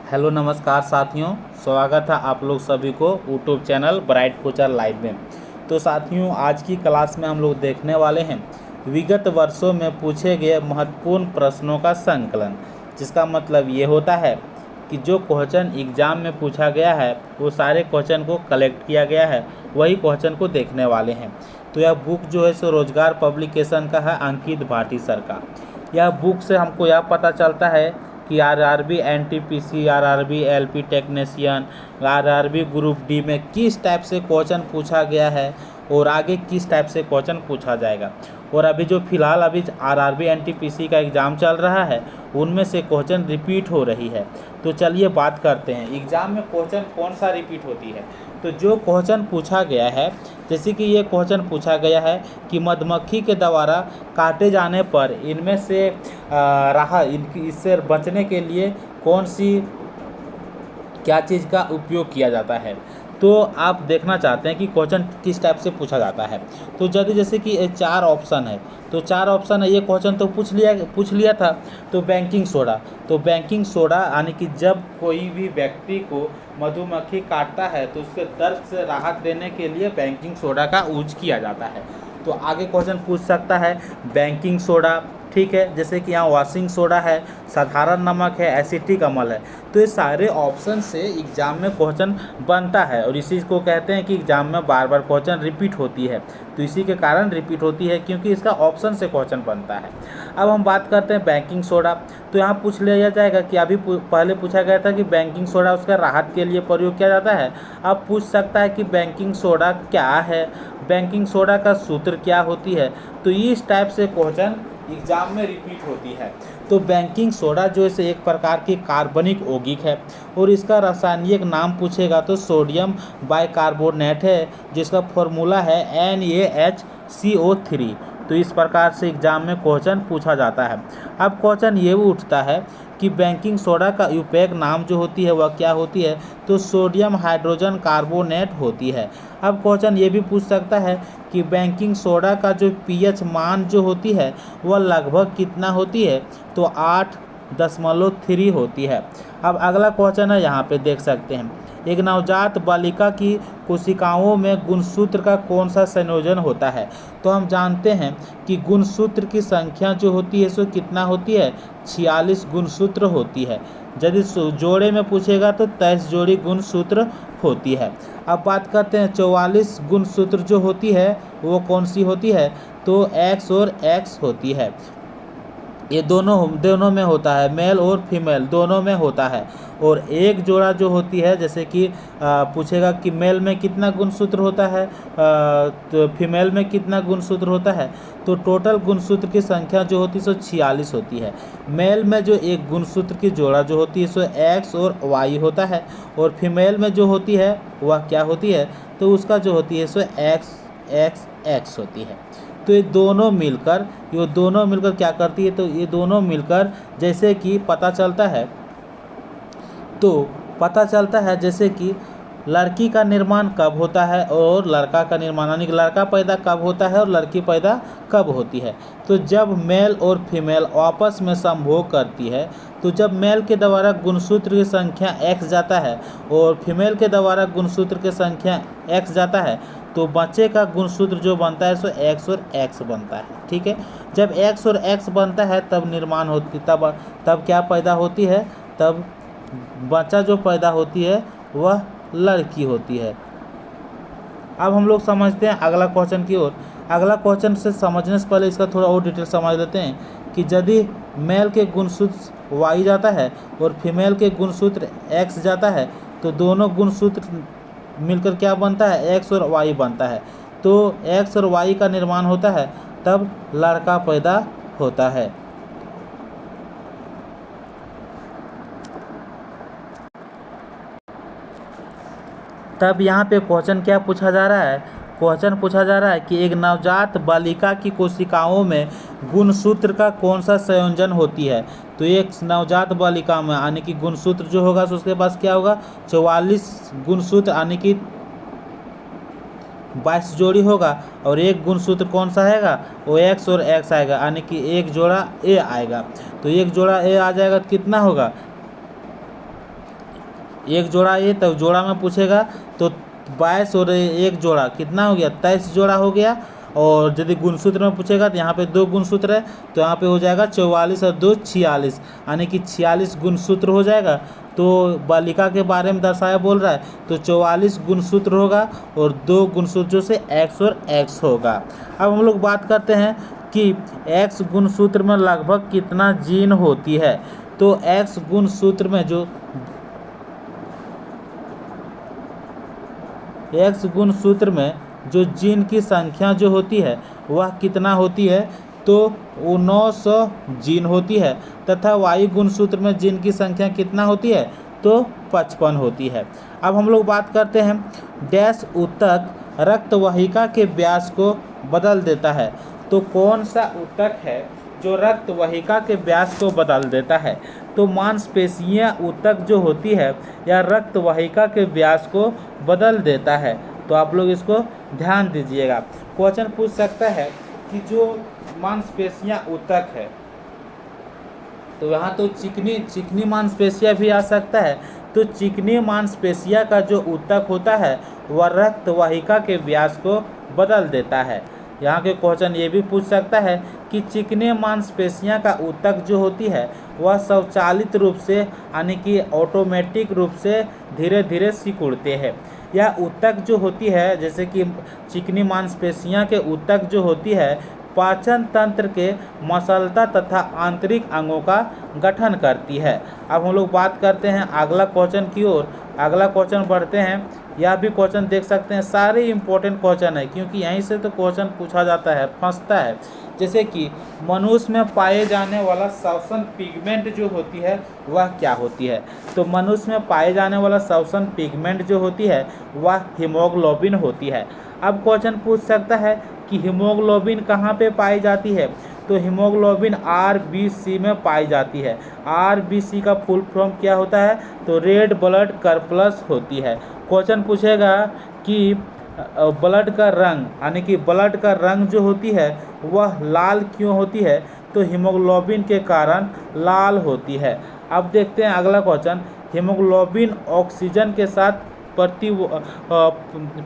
Hello नमस्कार साथियों, स्वागत है आप लोग सभी को YouTube channel bright future live में। तो साथियों, आज की क्लास में हम लोग देखने वाले हैं विगत वर्षों में पूछे गए महत्वपूर्ण प्रश्नों का संकलन। जिसका मतलब ये होता है कि जो क्वेश्चन एग्जाम में पूछा गया है वो सारे क्वेश्चन को कलेक्ट किया गया है, वही क्वेश्चन को देखने वाले हैं। तो यह बुक जो है सो रोजगार पब्लिकेशन का है, अंकित भाटी सर का। यह बुक से हमको यह पता चलता है कि RRB NTPC, RRB LP technician, RRB group D में किस टाइप से क्वेश्चन पूछा गया है और आगे किस टाइप से क्वेश्चन पूछा जाएगा। और अभी जो फिलहाल अभी आरआरबी एनटीपीसी का एग्ज़ाम चल रहा है उनमें से क्वेश्चन रिपीट हो रही है। तो चलिए बात करते हैं एग्ज़ाम में क्वेश्चन कौन सा रिपीट होती है। तो जो क्वेश्चन पूछा गया है, जैसे कि ये क्वेश्चन पूछा गया है कि मधुमक्खी के द्वारा काटे जाने पर इनमें से इससे बचने के लिए कौन सी क्या चीज़ का उपयोग किया जाता है। तो आप देखना चाहते हैं कि क्वेश्चन किस टाइप से पूछा जाता है। तो यदि जैसे कि 4 ऑप्शन है, तो 4 ऑप्शन है, ये क्वेश्चन तो पूछ लिया था। तो बैंकिंग सोडा, तो बैंकिंग सोडा यानी कि जब कोई भी व्यक्ति को मधुमक्खी काटता है तो उसके दर्द से राहत देने के लिए बैंकिंग सोडा का यूज किया जाता है। तो आगे क्वेश्चन पूछ सकता है बैंकिंग सोडा, ठीक है, जैसे कि यहाँ वॉशिंग सोडा है, साधारण नमक है, एसिटिक अम्ल है। तो ये सारे ऑप्शन से एग्जाम में क्वेश्चन बनता है और इसी को कहते हैं कि एग्जाम में बार बार क्वेश्चन रिपीट होती है। तो इसी के कारण रिपीट होती है क्योंकि इसका ऑप्शन से क्वेश्चन बनता है। अब हम बात करते हैं बैंकिंग सोडा। तो यहाँ पूछ लिया जाएगा कि अभी पहले पूछा गया था कि बैंकिंग सोडा उसका राहत के लिए प्रयोग किया जाता है। अब पूछ सकता है कि बैंकिंग सोडा क्या है, बैंकिंग सोडा का सूत्र क्या होती है। तो इस टाइप से क्वेश्चन एग्जाम में रिपीट होती है। तो बैंकिंग सोडा जो है एक प्रकार की कार्बनिक यौगिक है और इसका रासायनिक नाम पूछेगा तो सोडियम बाइकार्बोनेट है, जिसका फॉर्मूला है NaHCO3। तो इस प्रकार से एग्जाम में क्वेश्चन पूछा जाता है। अब क्वेश्चन ये उठता है कि बैंकिंग सोडा का उपयोग नाम जो होती है वह क्या होती है। तो सोडियम हाइड्रोजन कार्बोनेट होती है। अब क्वेश्चन ये भी पूछ सकता है कि बैंकिंग सोडा का जो पीएच मान जो होती है वह लगभग कितना होती है। तो 8.3 होती है। अब अगला क्वेश्चन है, यहाँ पे देख सकते हैं एक नवजात बालिका की कोशिकाओं में गुणसूत्र का कौन सा संयोजन होता है। तो हम जानते हैं कि गुणसूत्र की संख्या जो होती है सो कितना होती है, 46 गुणसूत्र होती है। यदि जोड़े में पूछेगा तो 23 जोड़ी गुणसूत्र होती है। अब बात करते हैं 44 गुणसूत्र जो होती है वो कौन सी होती है। तो X और X होती है। ये दोनों में होता है, मेल और फीमेल दोनों में होता है। और एक जोड़ा जो होती है, जैसे कि पूछेगा कि मेल में कितना गुणसूत्र होता है, तो फीमेल में कितना गुणसूत्र होता है। तो टोटल गुणसूत्र की संख्या जो होती है सो 46 होती है। मेल में जो एक गुणसूत्र की जोड़ा जो होती है सो X और Y होता है और फीमेल में जो होती है वह क्या होती है, तो उसका जो होती है सो XX होती है। तो ये दोनों मिलकर क्या करती है, तो ये दोनों मिलकर जैसे कि पता चलता है जैसे कि लड़की का निर्माण कब होता है और लड़का का निर्माण, यानी कि लड़का पैदा कब होता है और लड़की पैदा कब होती है। तो जब मेल और फीमेल आपस में संभोग करती है, तो जब मेल के द्वारा गुणसूत्र की संख्या X जाता है और फीमेल के द्वारा गुणसूत्र की संख्या X जाता है, तो बच्चे का गुणसूत्र जो बनता है सो X और X बनता है। ठीक है, जब X और X बनता है तब निर्माण होती, तब क्या पैदा होती है, तब बच्चा जो पैदा होती है वह लड़की होती है। अब हम लोग समझते हैं अगला क्वेश्चन की ओर। अगला क्वेश्चन से समझने से पहले इसका थोड़ा और डिटेल समझ लेते हैं कि यदि मेल के गुणसूत्र Y जाता है और फीमेल के गुणसूत्र X जाता है, तो दोनों गुणसूत्र मिलकर क्या बनता है, X और Y बनता है। तो X और Y का निर्माण होता है तब लड़का पैदा होता है। तब यहाँ पे क्वेश्चन क्या पूछा जा रहा है, क्वेश्चन पूछा जा रहा है कि एक नवजात बालिका की कोशिकाओं में गुणसूत्र का कौन सा संयोजन होती है। तो एक नवजात बालिका में यानी कि गुणसूत्र जो होगा तो उसके पास क्या होगा, 44 गुणसूत्र यानी कि 22 जोड़ी होगा। और एक गुणसूत्र कौन सा आएगा, वो X और X आएगा, यानी कि एक जोड़ा A आएगा। तो एक जोड़ा A आ जाएगा तो कितना होगा, एक जोड़ा ये, तो जोड़ा में पूछेगा तो 22 और एक जोड़ा कितना हो गया, 23 जोड़ा हो गया। और यदि गुणसूत्र में पूछेगा तो यहाँ पे 2 गुणसूत्र है, तो यहाँ पे हो जाएगा 44 और 2 46, यानी कि 46 गुणसूत्र हो जाएगा। तो बालिका के बारे में दर्शाया बोल रहा है, तो 44 गुणसूत्र होगा और 2 गुणसूत्रों से x और x होगा। अब हम लोग बात करते हैं कि x गुणसूत्र में लगभग कितना जीन होती है। तो x गुणसूत्र में जो x गुणसूत्र में जो जीन की संख्या जो होती है वह कितना होती है, तो 900 जीन होती है। तथा y गुणसूत्र में जीन की संख्या कितना होती है, तो 55 होती है। अब हम लोग बात करते हैं डैश ऊतक रक्त वाहिका के व्यास को बदल देता है। तो कौन सा ऊतक है जो रक्त वाहिका के व्यास को बदल देता है, तो मांसपेशियां ऊतक जो होती है या रक्त वाहिका के व्यास को बदल देता है। तो आप लोग इसको ध्यान दीजिएगा। क्वेश्चन पूछ सकता है कि जो मांसपेशियां ऊतक है, तो यहाँ तो चिकनी मांसपेशियां भी आ सकता है। तो चिकनी मांसपेशियां का जो ऊतक होता है वह रक्त वाहिका के व्यास को बदल देता है। यहाँ के क्वेश्चन ये भी पूछ सकता है कि चिकनी मांसपेशियां का ऊतक जो होती है वह स्वचालित रूप से यानी कि ऑटोमेटिक रूप से धीरे धीरे सिकुड़ते हैं। यह ऊतक जो होती है, जैसे कि चिकनी मांसपेशियां के ऊतक जो होती है पाचन तंत्र के मसलता तथा आंतरिक अंगों का गठन करती है। अब हम लोग बात करते हैं अगला क्वेश्चन की ओर। अगला क्वेश्चन बढ़ते हैं। यह भी क्वेश्चन देख सकते हैं, सारे इंपॉर्टेंट क्वेश्चन है क्योंकि यहीं से तो क्वेश्चन पूछा जाता है, फंसता है। जैसे कि मनुष्य में पाए जाने वाला श्वसन पिगमेंट जो होती है वह क्या होती है। तो मनुष्य में पाए जाने वाला श्वसन पिगमेंट जो होती है वह हीमोग्लोबिन होती है। अब क्वेश्चन पूछ सकता है कि हीमोग्लोबिन कहाँ पे पाई जाती है। तो हीमोग्लोबिन RBC में पाई जाती है। RBC का फुल फॉर्म क्या होता है, तो रेड ब्लड कर्पल्स होती है। क्वेश्चन पूछेगा कि ब्लड का रंग यानी कि ब्लड का रंग जो होती है वह लाल क्यों होती है, तो हीमोग्लोबिन के कारण लाल होती है। अब देखते हैं अगला क्वेश्चन। हीमोग्लोबिन ऑक्सीजन के साथ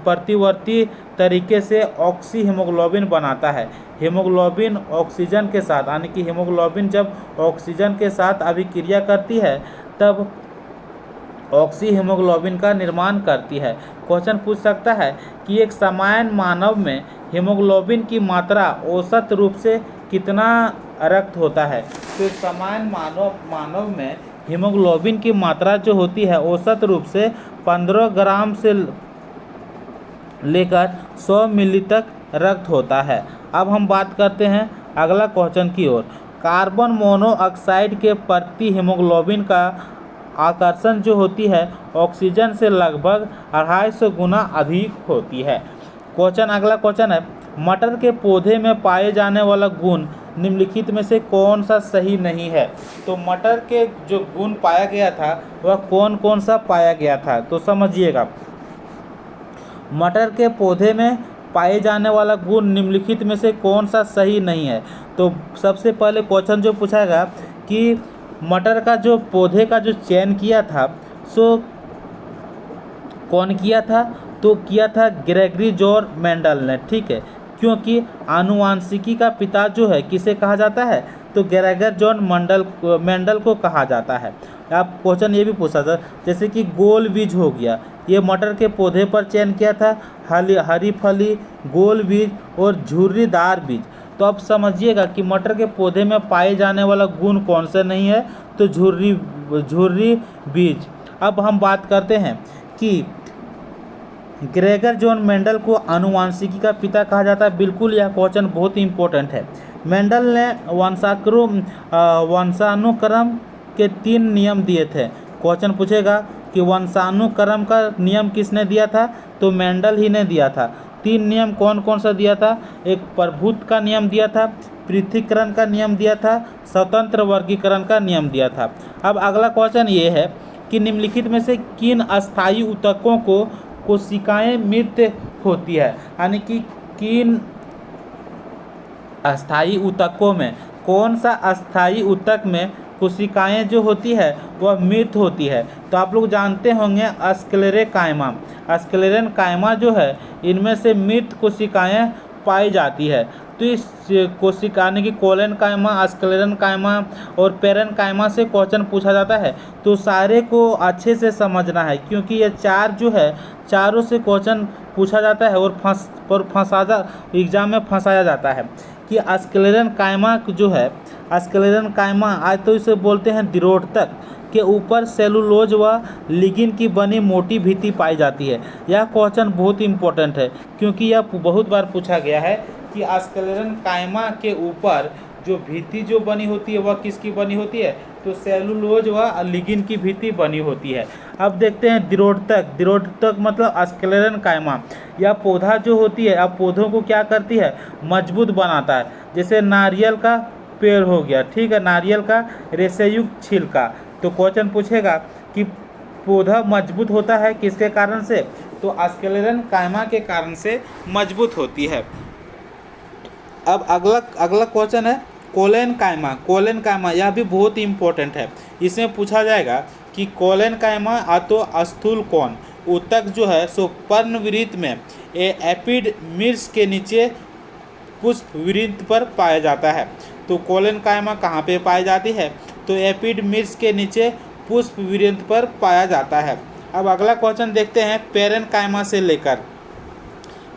प्रतिवर्ती तरीके से ऑक्सी हीमोग्लोबिन बनाता है। हीमोग्लोबिन ऑक्सीजन के साथ यानी कि हीमोग्लोबिन जब ऑक्सीजन के साथ अभिक्रिया करती है तब ऑक्सी हीमोग्लोबिन का निर्माण करती है। क्वेश्चन पूछ सकता है कि एक सामान्य मानव में हीमोग्लोबिन की मात्रा औसत रूप से कितना रक्त होता है। तो एक सामान्य मानव में हीमोग्लोबिन की मात्रा जो होती है औसत रूप से 15 ग्राम से लेकर 100 मिली तक रक्त होता है। अब हम बात करते हैं अगला क्वेश्चन की ओर। कार्बन मोनोऑक्साइड के प्रति हीमोग्लोबिन का आकर्षण जो होती है ऑक्सीजन से लगभग 250 गुना अधिक होती है। क्वेश्चन अगला क्वेश्चन है, मटर के पौधे में पाए जाने वाला गुण निम्नलिखित में से कौन सा सही नहीं है। तो मटर के जो गुण पाया गया था वह कौन कौन सा पाया गया था, तो समझिएगा। मटर के पौधे में पाए जाने वाला गुण निम्नलिखित में से कौन सा सही नहीं है। तो सबसे पहले क्वेश्चन जो पूछाएगा कि मटर का जो पौधे का जो चयन किया था सो कौन किया था, तो किया था ग्रेगरी जॉर्ज मेंडल ने, ठीक है। क्योंकि आनुवांशिकी का पिता जो है किसे कहा जाता है, तो ग्रेगर जॉन मेंडल को कहा जाता है। आप क्वेश्चन ये भी पूछा था, जैसे कि गोल बीज हो गया, ये मटर के पौधे पर चयन किया था, हरी फली, गोल बीज और झुर्रीदार बीज। तो अब समझिएगा कि मटर के पौधे में पाए जाने वाला गुण कौन सा नहीं है, तो झुर्री बीज। अब हम बात करते हैं कि ग्रेगर जॉन मेंडल को आनुवांशिकी का पिता कहा जाता है। बिल्कुल यह क्वेश्चन बहुत ही इंपॉर्टेंट है। मेंडल ने वंशानुक्रम के 3 नियम दिए थे। क्वेश्चन पूछेगा कि वंशानुक्रम का नियम किसने दिया था, तो मेंडल ही ने दिया था। 3 नियम कौन कौन सा दिया था, एक प्रभुत्व का नियम दिया था, पृथक्करण का नियम दिया था, स्वतंत्र वर्गीकरण का नियम दिया था। अब अगला क्वेश्चन ये है कि निम्नलिखित में से किन अस्थायी ऊतकों को कोशिकाएं मृत होती है, यानी कि किन अस्थायी ऊतकों में, कौन सा अस्थायी ऊतक में कोशिकाएं जो होती है वह मृत होती है। तो आप लोग जानते होंगे स्क्लेरेकाइमा, स्क्लेरेनकाइमा जो है इनमें से मृत कोशिकाएं पाई जाती है। तो इस कोशिका यानी कि कोलेनकाइमा, स्क्लेरेनकाइमा और पेरेनकाइमा से क्वेश्चन पूछा जाता है। तो सारे को अच्छे से समझना है क्योंकि ये चार जो है चारों से क्वेश्चन पूछा जाता है और फंसाया एग्जाम में फंसाया जाता है कि स्क्लेरेनकाइमा जो है, स्क्लेरेनकाइमा आज तो इसे बोलते हैं दिरोटतक के ऊपर सेलुलोज व लिग्निन की बनी मोटी भित्ति पाई जाती है। यह क्वेश्चन बहुत इंपॉर्टेंट है क्योंकि यह बहुत बार पूछा गया है कि स्क्लेरेनकाइमा के ऊपर जो भित्ति जो बनी होती है वह किसकी बनी होती है, तो सेलुलोज व लिग्निन की भित्ति बनी होती है। अब देखते हैं दिरोटतक, दिरोटतक मतलब स्क्लेरेनकाइमा। यह पौधा जो होती है, अब पौधों को क्या करती है, मजबूत बनाता है। जैसे नारियल का पेड़ हो गया, ठीक है, नारियल का रेशेयुक्त छिलका। तो क्वेश्चन पूछेगा कि पौधा मजबूत होता है किसके कारण से, तो स्क्लेरेनकाइमा के कारण से मजबूत होती है। अब अगला क्वेश्चन है कोलेनकाइमा, कोलेनकाइमा यह भी बहुत इंपॉर्टेंट है। इसमें पूछा जाएगा कि कोलेनकाइमा अतो स्थूल कोण ऊतक जो है सो पर्णवृत्त में एपिडर्मिस के नीचे पुष्पवृत्त पर पाया जाता है। तो कोलेनकाइमा कहाँ पे पाई जाती है, तो एपिडर्मिस के नीचे पुष्पवृत्त पर पाया जाता है। अब अगला क्वेश्चन देखते हैं पेरेनकाइमा से लेकर।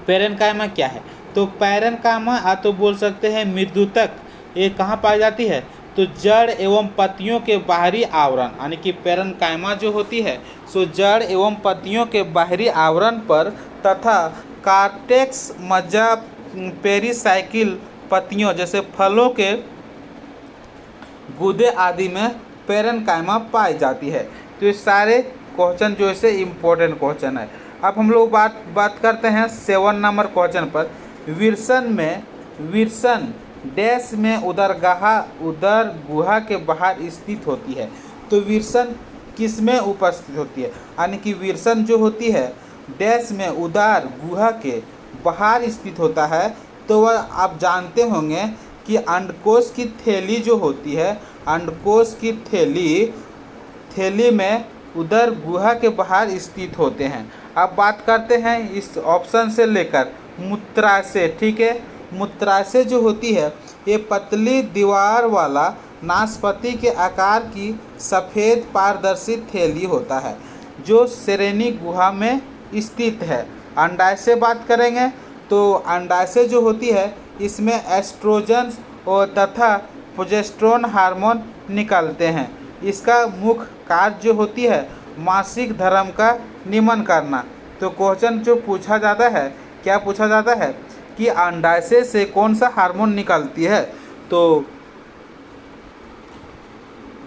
पेरेनकाइमा क्या है, तो पेरेनकाइमा तो बोल सकते हैं मृदुतक, ये कहाँ पाई जाती है, तो जड़ एवं पत्तियों के बाहरी आवरण यानी कि पेरेनकाइमा जो होती है सो जड़ एवं पत्तियों के बाहरी आवरण पर तथा कार्टेक्स मज्जा पेरिसाइकिल पत्तियों जैसे फलों के गूदे आदि में पेरेनकाइमा पाई जाती है। तो ये सारे क्वेश्चन जो है इम्पोर्टेंट क्वेश्चन है। अब हम लोग बात करते हैं 7 नंबर क्वेश्चन पर। विरसन डैश में उदर गुहा के बाहर स्थित होती है। तो विरसन किस में उपस्थित होती है, यानी कि विरसन जो होती है डैश में उदर गुहा के बाहर स्थित होता है। तो वह आप जानते होंगे कि अंडकोश की थैली जो होती है, अंडकोश की थैली में उदर गुहा के बाहर स्थित होते हैं। अब बात करते हैं इस ऑप्शन से लेकर मूत्राशय, ठीक है। मूत्राशय जो होती है ये पतली दीवार वाला नाशपाती के आकार की सफ़ेद पारदर्शी थैली होता है जो श्रेणी गुहा में स्थित है। अंडाशय बात करेंगे तो अंडाशय जो होती है इसमें एस्ट्रोजन और तथा प्रोजेस्टेरोन हार्मोन निकलते हैं। इसका मुख्य कार्य जो होती है मासिक धर्म का नियमन करना। तो क्वेश्चन जो पूछा जाता है, क्या पूछा जाता है कि अंडाशय से कौन सा हार्मोन निकलती है, तो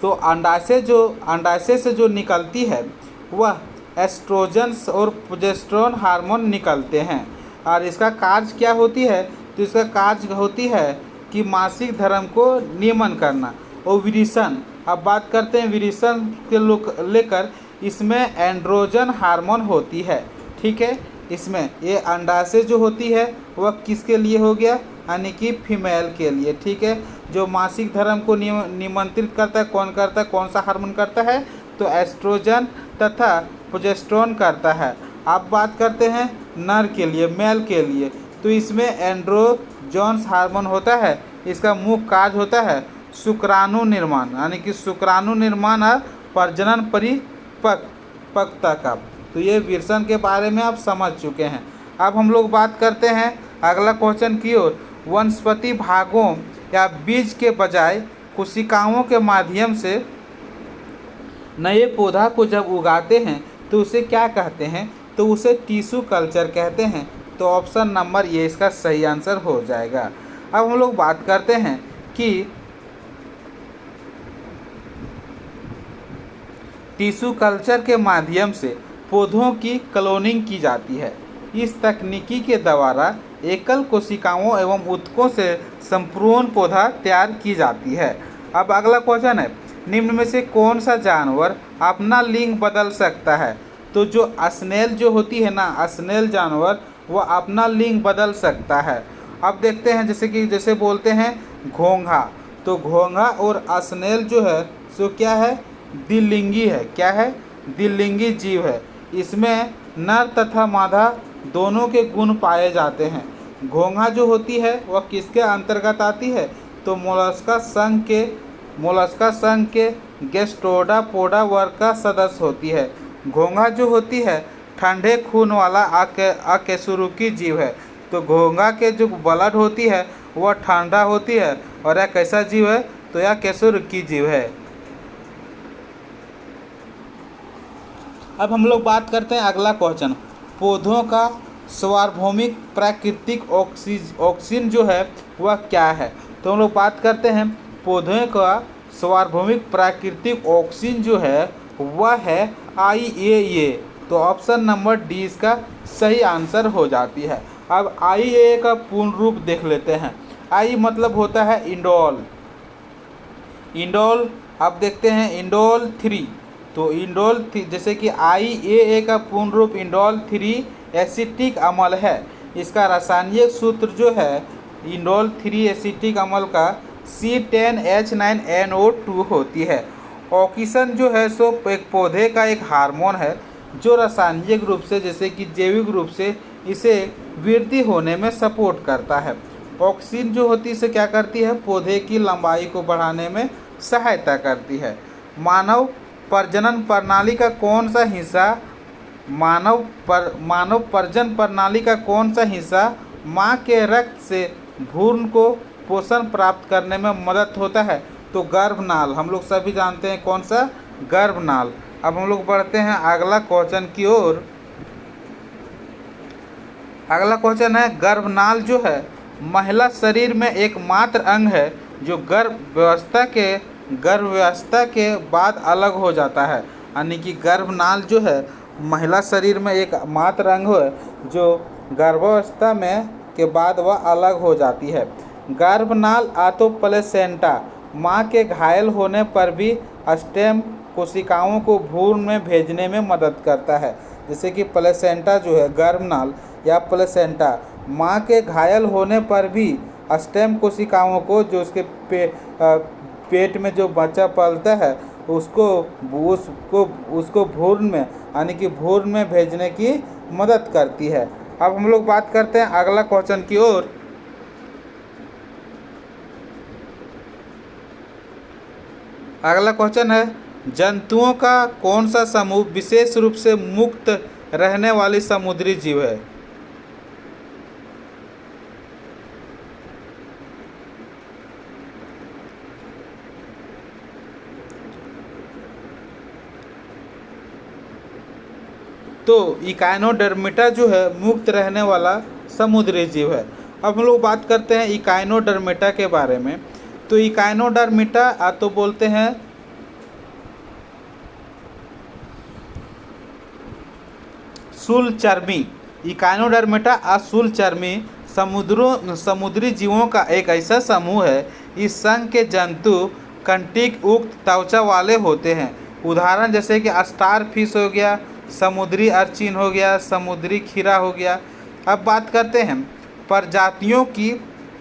अंडाशय से जो निकलती है वह एस्ट्रोजन और प्रोजेस्टेरोन हार्मोन निकलते हैं। और इसका कार्य क्या होती है, तो इसका कार्य होती है कि मासिक धर्म को नियमन करना। और विरिसन, अब बात करते हैं विरिसन के लेकर, इसमें एंड्रोजन हार्मोन होती है, ठीक है। इसमें ये अंडाशय जो होती है वह किसके लिए हो गया, यानी कि फीमेल के लिए, ठीक है। जो मासिक धर्म को निमंत्रित करता है कौन सा हार्मोन करता है, तो एस्ट्रोजन तथा प्रोजेस्टेरोन करता है। अब बात करते हैं नर के लिए, मेल के लिए, तो इसमें एंड्रोजन हार्मोन होता है। इसका मुख्य कार्य होता है शुक्राणु निर्माण, यानी कि शुक्राणु निर्माण और प्रजनन परिपक्वता का। तो ये विरसन के बारे में आप समझ चुके हैं। अब हम लोग बात करते हैं अगला क्वेश्चन की ओर। वनस्पति भागों या बीज के बजाय कोशिकाओं के माध्यम से नए पौधा को जब उगाते हैं तो उसे क्या कहते हैं, तो उसे टिश्यू कल्चर कहते हैं। तो ऑप्शन नंबर ये इसका सही आंसर हो जाएगा। अब हम लोग बात करते हैं कि टिश्यू कल्चर के माध्यम से पौधों की क्लोनिंग की जाती है। इस तकनीकी के द्वारा एकल कोशिकाओं एवं ऊतकों से संपूर्ण पौधा तैयार की जाती है। अब अगला क्वेश्चन है, निम्न में से कौन सा जानवर अपना लिंग बदल सकता है, तो जो स्नेल जो होती है ना, स्नेल जानवर वो अपना लिंग बदल सकता है। अब देखते हैं जैसे बोलते हैं घोंघा, तो घोंघा और स्नेल जो है सो क्या है, द्विलिंगी है। क्या है, द्विलिंगी जीव है। इसमें नर तथा मादा दोनों के गुण पाए जाते हैं। घोंघा जो होती है वह किसके अंतर्गत आती है, तो मोलस्का संघ के गैस्ट्रोपोडा वर्ग का सदस्य होती है। घोंघा जो होती है ठंडे खून वाला अकशेरुकी जीव है। तो घोंघा के जो ब्लड होती है वह ठंडा होती है, और यह कैसा जीव है, तो यह अकशेरुकी जीव है। अब हम लोग बात करते हैं अगला क्वेश्चन, पौधों का सार्वभौमिक प्राकृतिक ऑक्सीजन जो है वह क्या है। तो हम लोग बात करते हैं पौधों का सार्वभौमिक प्राकृतिक ऑक्सीजन जो है वह है IAA। तो ऑप्शन नंबर डी इसका सही आंसर हो जाती है। अब IAA का पूर्ण रूप देख लेते हैं। आई मतलब होता है इंडोल। अब देखते हैं इंडोल 3। तो इंडोल जैसे कि IAA का पूर्ण रूप इंडोल 3 एसिटिक अम्ल है। इसका रासायनिक सूत्र जो है इंडोल 3 एसिटिक अम्ल का C10H9NO2 होती है। ऑक्सीजन जो है सो एक पौधे का एक हार्मोन है जो रासायनिक रूप से जैसे कि जैविक रूप से इसे वृद्धि होने में सपोर्ट करता है। ऑक्सीजन जो होती है इसे क्या करती है, पौधे की लंबाई को बढ़ाने में सहायता करती है। मानव प्रजनन प्रणाली का कौन सा हिस्सा मानव प्रजनन प्रणाली का कौन सा हिस्सा माँ के रक्त से भ्रूण को पोषण प्राप्त करने में मदद होता है, तो गर्भनाल। हम लोग सभी जानते हैं कौन सा, गर्भनाल। अब हम लोग बढ़ते हैं अगला क्वेश्चन की ओर। अगला क्वेश्चन है गर्भनाल जो है महिला शरीर में एकमात्र अंग है जो गर्भावस्था के बाद अलग हो जाता है। यानी कि गर्भनाल जो है महिला शरीर में एक मात्र अंग है जो गर्भावस्था में के बाद वह अलग हो जाती है। गर्भनाल आतो प्लेसेंटा माँ के घायल होने पर भी स्टेम कोशिकाओं को भ्रूण में भेजने में मदद करता है। जैसे कि प्लेसेंटा जो है गर्भनाल या प्लेसेंटा माँ के घायल होने पर भी स्टेम कोशिकाओं को जो उसके पेट में जो बच्चा पलता है उसको भ्रूण में यानी कि भ्रूण में भेजने की मदद करती है। अब हम लोग बात करते हैं अगला क्वेश्चन की ओर। अगला क्वेश्चन है जंतुओं का कौन सा समूह विशेष रूप से मुक्त रहने वाली समुद्री जीव है। तो इकाइनोडर्मिटा जो है मुक्त रहने वाला समुद्री जीव है। अब हम लोग बात करते हैं इकाइनोडर्मिटा के बारे में। तो इकाइनोडर्मिटा तो बोलते हैं शूलचर्मी। इकाइनोडर्मिटा शूलचर्मी समुद्री जीवों का एक ऐसा समूह है। इस संघ के जंतु कंटिक उक्त त्वचा वाले होते हैं। उदाहरण जैसे कि स्टार फिश हो गया, समुद्री अर्चिन हो गया, समुद्री खीरा हो गया। अब बात करते हैं प्रजातियों की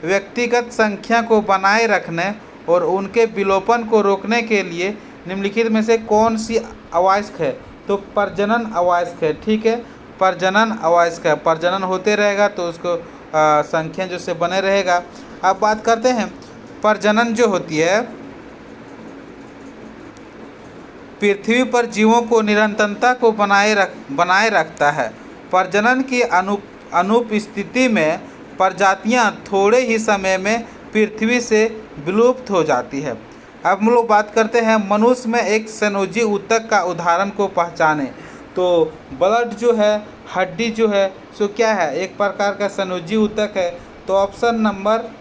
व्यक्तिगत संख्या को बनाए रखने और उनके विलोपन को रोकने के लिए निम्नलिखित में से कौन सी आवश्यक है, तो प्रजनन आवश्यक है। ठीक है, प्रजनन आवश्यक है, प्रजनन होते रहेगा तो उसको संख्या जो से बने रहेगा। अब बात करते हैं प्रजनन जो होती है पृथ्वी पर जीवों को निरंतरता को बनाए रखता है। प्रजनन की अनुपस्थिति में प्रजातियां थोड़े ही समय में पृथ्वी से विलुप्त हो जाती है। अब हम लोग बात करते हैं मनुष्य में एक संयोजी ऊतक का उदाहरण को पहचाने। तो ब्लड जो है, हड्डी जो है सो क्या है, एक प्रकार का संयोजी ऊतक है। तो ऑप्शन नंबर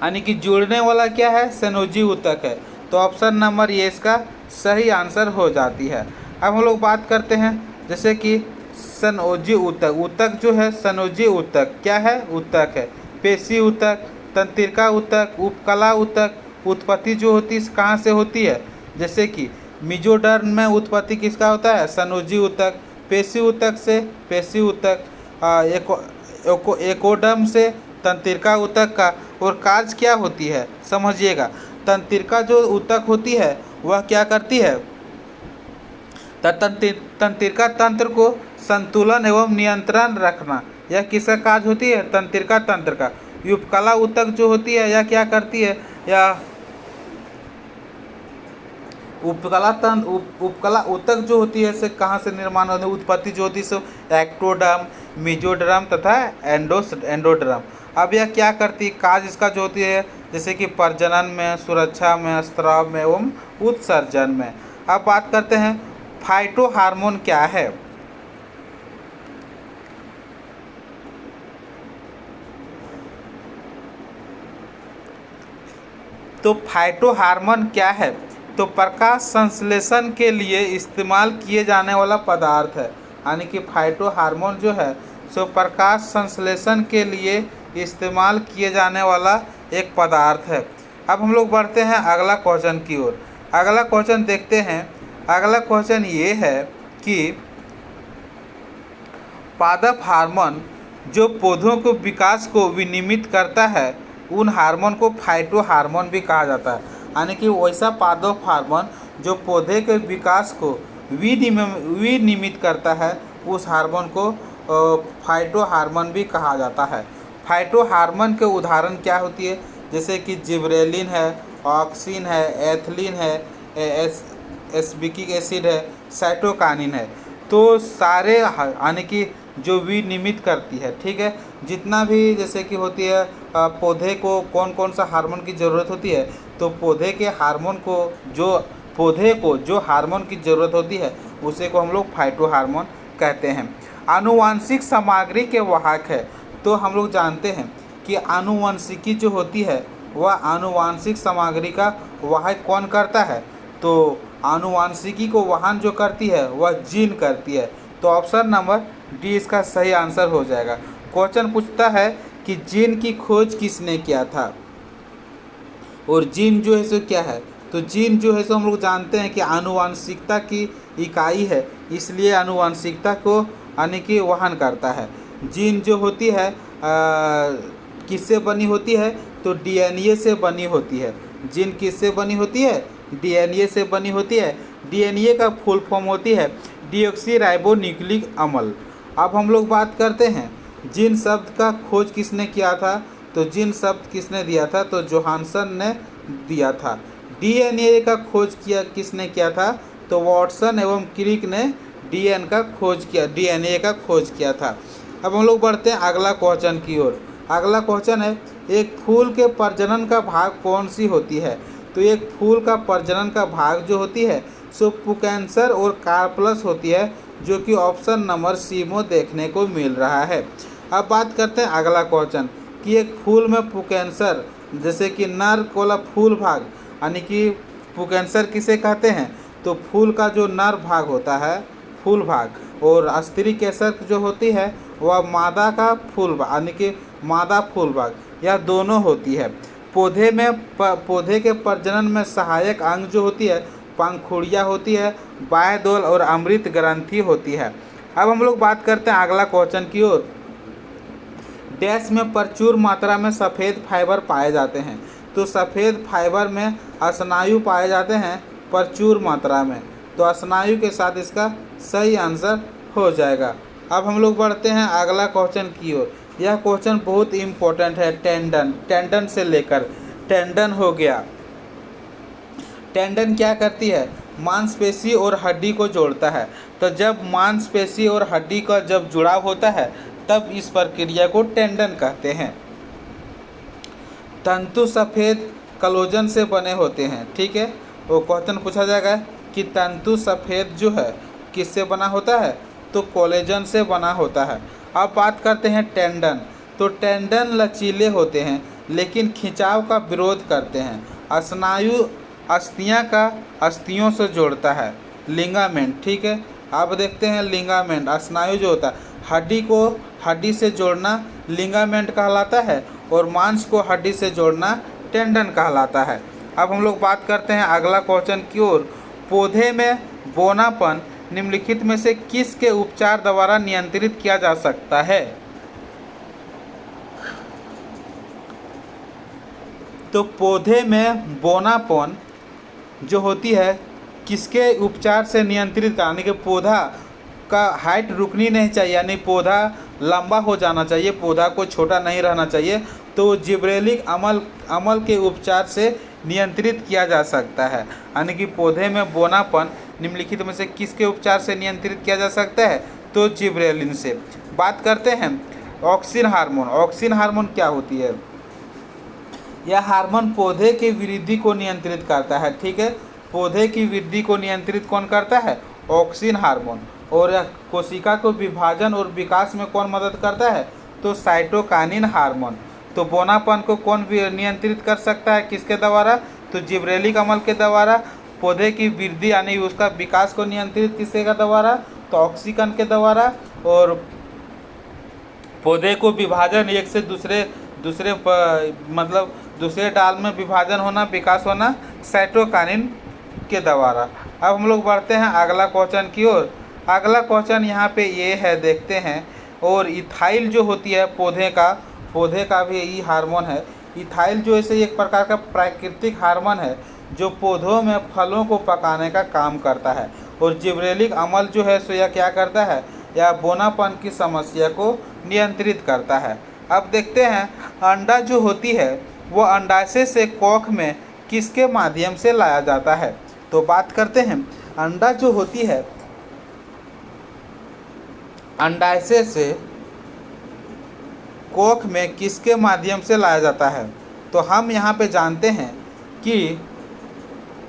यानी कि जुड़ने वाला क्या है, संयोजी ऊतक है। तो ऑप्शन नंबर ये इसका सही आंसर हो जाती है। अब हम लोग बात करते हैं जैसे कि संयोजी ऊतक। ऊतक जो है संयोजी ऊतक क्या है, ऊतक है। पेशी ऊतक, तंत्रिका ऊतक, उपकला ऊतक। उत्पत्ति जो होती है कहाँ से होती है, जैसे कि मेसोडर्म में उत्पत्ति किसका होता है, संयोजी ऊतक। पेशी ऊतक से पेशी ऊतक, एकोडर्म से तंत्रिका ऊतक का और कार्य क्या होती है समझिएगा। तंत्रिका जो ऊतक होती है वह क्या करती है, तंत्रिका तंत्र को संतुलन एवं नियंत्रण रखना, यह किसका कार्य होती है, तंत्रिका तंत्र का। उपकला ऊतक जो होती है यह क्या करती है, या उपकला ऊतक जो होती है से कहाँ से निर्माण होती है, उत्पत्ति जो होती है सो एक्टोडर्म, मेसोडर्म तथा एंडोडर्म। अब यह क्या करती है, कार्य इसका जो होती है जैसे कि प्रजनन में, सुरक्षा में, स्राव में एवं उत्सर्जन में। अब बात करते हैं फाइटो हार्मोन क्या है। तो फाइटो हार्मोन क्या है, तो प्रकाश संश्लेषण के लिए इस्तेमाल किए जाने वाला पदार्थ है। यानी कि फाइटो हार्मोन जो है सो प्रकाश संश्लेषण के लिए इस्तेमाल किए जाने वाला एक पदार्थ है। अब हम लोग बढ़ते हैं अगला क्वेश्चन की ओर। अगला क्वेश्चन देखते हैं। अगला क्वेश्चन ये है कि पादप हार्मोन जो पौधों को विकास को विनियमित करता है उन हार्मोन को फाइटो हार्मोन भी कहा जाता है। यानी कि वैसा पादप हार्मोन जो पौधे के विकास को विनियमित करता है उस हार्मोन को फाइटो हार्मोन भी कहा जाता है। फाइटो हार्मोन के उदाहरण क्या होती है, जैसे कि जिबरेलिन है, ऑक्सिन है, एथिलीन है, एस्बिकिक एसिड है, साइटोकाइनिन है। तो सारे यानी कि जो विनियमित करती है, ठीक है, जितना भी जैसे कि होती है पौधे को कौन कौन सा हार्मोन की ज़रूरत होती है, तो पौधे के हार्मोन को जो हार्मोन की ज़रूरत होती है उसे को हम लोग फाइटो हार्मोन कहते हैं। आनुवांशिक सामग्री के वाहक है। तो हम लोग जानते हैं कि आनुवंशिकी जो होती है वह आनुवांशिक सामग्री का वाहक कौन करता है, तो आनुवांशिकी को वहन जो करती है वह जीन करती है। तो ऑप्शन नंबर डी इसका सही आंसर हो जाएगा। क्वेश्चन पूछता है कि जीन की खोज किसने किया था, और जीन जो है सो क्या है, तो जीन जो है सो हम लोग जानते हैं कि आनुवांशिकता की इकाई है, इसलिए आनुवांशिकता को यानी कि वहन करता है। जीन जो होती है किससे बनी होती है, तो डीएनए से बनी होती है। जीन किससे बनी होती है, डीएनए से बनी होती है। डीएनए का फुल फॉर्म होती है डीऑक्सीराइबोन्यूक्लिक अम्ल। अब हम लोग बात करते हैं जीन शब्द का खोज किसने किया था, तो जीन शब्द किसने दिया था, तो जोहानसन ने दिया था। डीएनए का खोज किसने किया था, तो वाटसन एवं क्रिक ने डीएनए का खोज किया था। अब हम लोग बढ़ते हैं अगला क्वेश्चन की ओर। अगला क्वेश्चन है एक फूल के प्रजनन का भाग कौन सी होती है, तो एक फूल का प्रजनन का भाग जो होती है सो पुकेंसर और कार्पलस होती है, जो कि ऑप्शन नंबर सी में देखने को मिल रहा है। अब बात करते हैं अगला क्वेश्चन कि एक फूल में पुकेंसर जैसे कि नर वाला फूल भाग, यानी कि पुकेंसर किसे कहते हैं, तो फूल का जो नर भाग होता है फूल भाग, और स्त्री केसर जो होती है वह मादा का फूल भाग यानी कि मादा फूल भाग, यह दोनों होती है। पौधे के प्रजनन में सहायक अंग जो होती है पंखुड़ियाँ होती है, बायदोल और अमृत ग्रंथि होती है। अब हम लोग बात करते हैं अगला क्वेश्चन की ओर। डैश में प्रचुर मात्रा में सफ़ेद फाइबर पाए जाते हैं, तो सफ़ेद फाइबर में स्नायु पाए जाते हैं प्रचुर मात्रा में, तो स्नायु के साथ इसका सही आंसर हो जाएगा। अब हम लोग बढ़ते हैं अगला क्वेश्चन की ओर। यह क्वेश्चन बहुत इम्पोर्टेंट है। टेंडन से लेकर टेंडन हो गया। टेंडन क्या करती है, मांसपेशी और हड्डी को जोड़ता है। तो जब मांसपेशी और हड्डी का जब जुड़ाव होता है तब इस प्रक्रिया को टेंडन कहते हैं। तंतु सफ़ेद कोलेजन से बने होते हैं, ठीक है। वो क्वेश्चन पूछा जाएगा कि तंतु सफ़ेद जो है किससे बना होता है, तो कोलेजन से बना होता है। अब बात करते हैं टेंडन। तो टेंडन लचीले होते हैं लेकिन खिंचाव का विरोध करते हैं। स्नायु अस्थियों से जोड़ता है, लिगामेंट, ठीक है। अब देखते हैं लिगामेंट, स्नायु जो होता है हड्डी को हड्डी से जोड़ना लिगामेंट कहलाता है, और मांस को हड्डी से जोड़ना टेंडन कहलाता है। अब हम लोग बात करते हैं अगला क्वेश्चन की ओर। पौधे में बौनापन निम्नलिखित में से किसके उपचार द्वारा नियंत्रित किया जा सकता है। तो पौधे में बोनापन जो होती है किसके उपचार से नियंत्रित करना, यानी कि पौधा का हाइट रुकनी नहीं चाहिए, यानी पौधा लंबा हो जाना चाहिए, पौधा को छोटा नहीं रहना चाहिए। तो जिब्रेलिक अमल के उपचार से नियंत्रित किया जा सकता है, यानी कि पौधे में बोनापन निम्नलिखित में से किसके उपचार से नियंत्रित किया जा सकता है, तो जिब्रेलिन से। बात करते हैं ऑक्सिन हार्मोन। ऑक्सिन हार्मोन क्या होती है? यह हार्मोन पौधे की वृद्धि को नियंत्रित करता है। ठीक है, पौधे की वृद्धि को नियंत्रित कौन करता है? Auxin hormone. और यह कोशिका को विभाजन और विकास में कौन मदद करता है? तो साइटोकाइनिन हार्मोन। तो बोनापन को कौन नियंत्रित कर सकता है, किसके द्वारा? तो जिब्रेलिक अमल के द्वारा। पौधे की वृद्धि यानी उसका विकास को नियंत्रित किसके द्वारा? तो ऑक्सीकन के द्वारा। और पौधे को विभाजन एक से दूसरे मतलब दूसरे डाल में विभाजन होना, विकास होना साइटोकाइनिन के द्वारा। अब हम लोग बढ़ते हैं अगला क्वेश्चन की ओर। अगला क्वेश्चन यहाँ पे ये है, देखते हैं। और इथाइल जो होती है पौधे का भी यही हार्मोन है। इथाइल जो है एक प्रकार का प्राकृतिक हार्मोन है जो पौधों में फलों को पकाने का काम करता है। और जिब्रेलिक अमल जो है सो यह क्या करता है? यह बोनापन की समस्या को नियंत्रित करता है। अब देखते हैं अंडा जो होती है वो अंडाशय से कोख में किसके माध्यम से लाया जाता है? तो बात करते हैं अंडा जो होती है अंडाशय से कोख में किसके माध्यम से लाया जाता है? तो हम यहाँ पे जानते हैं कि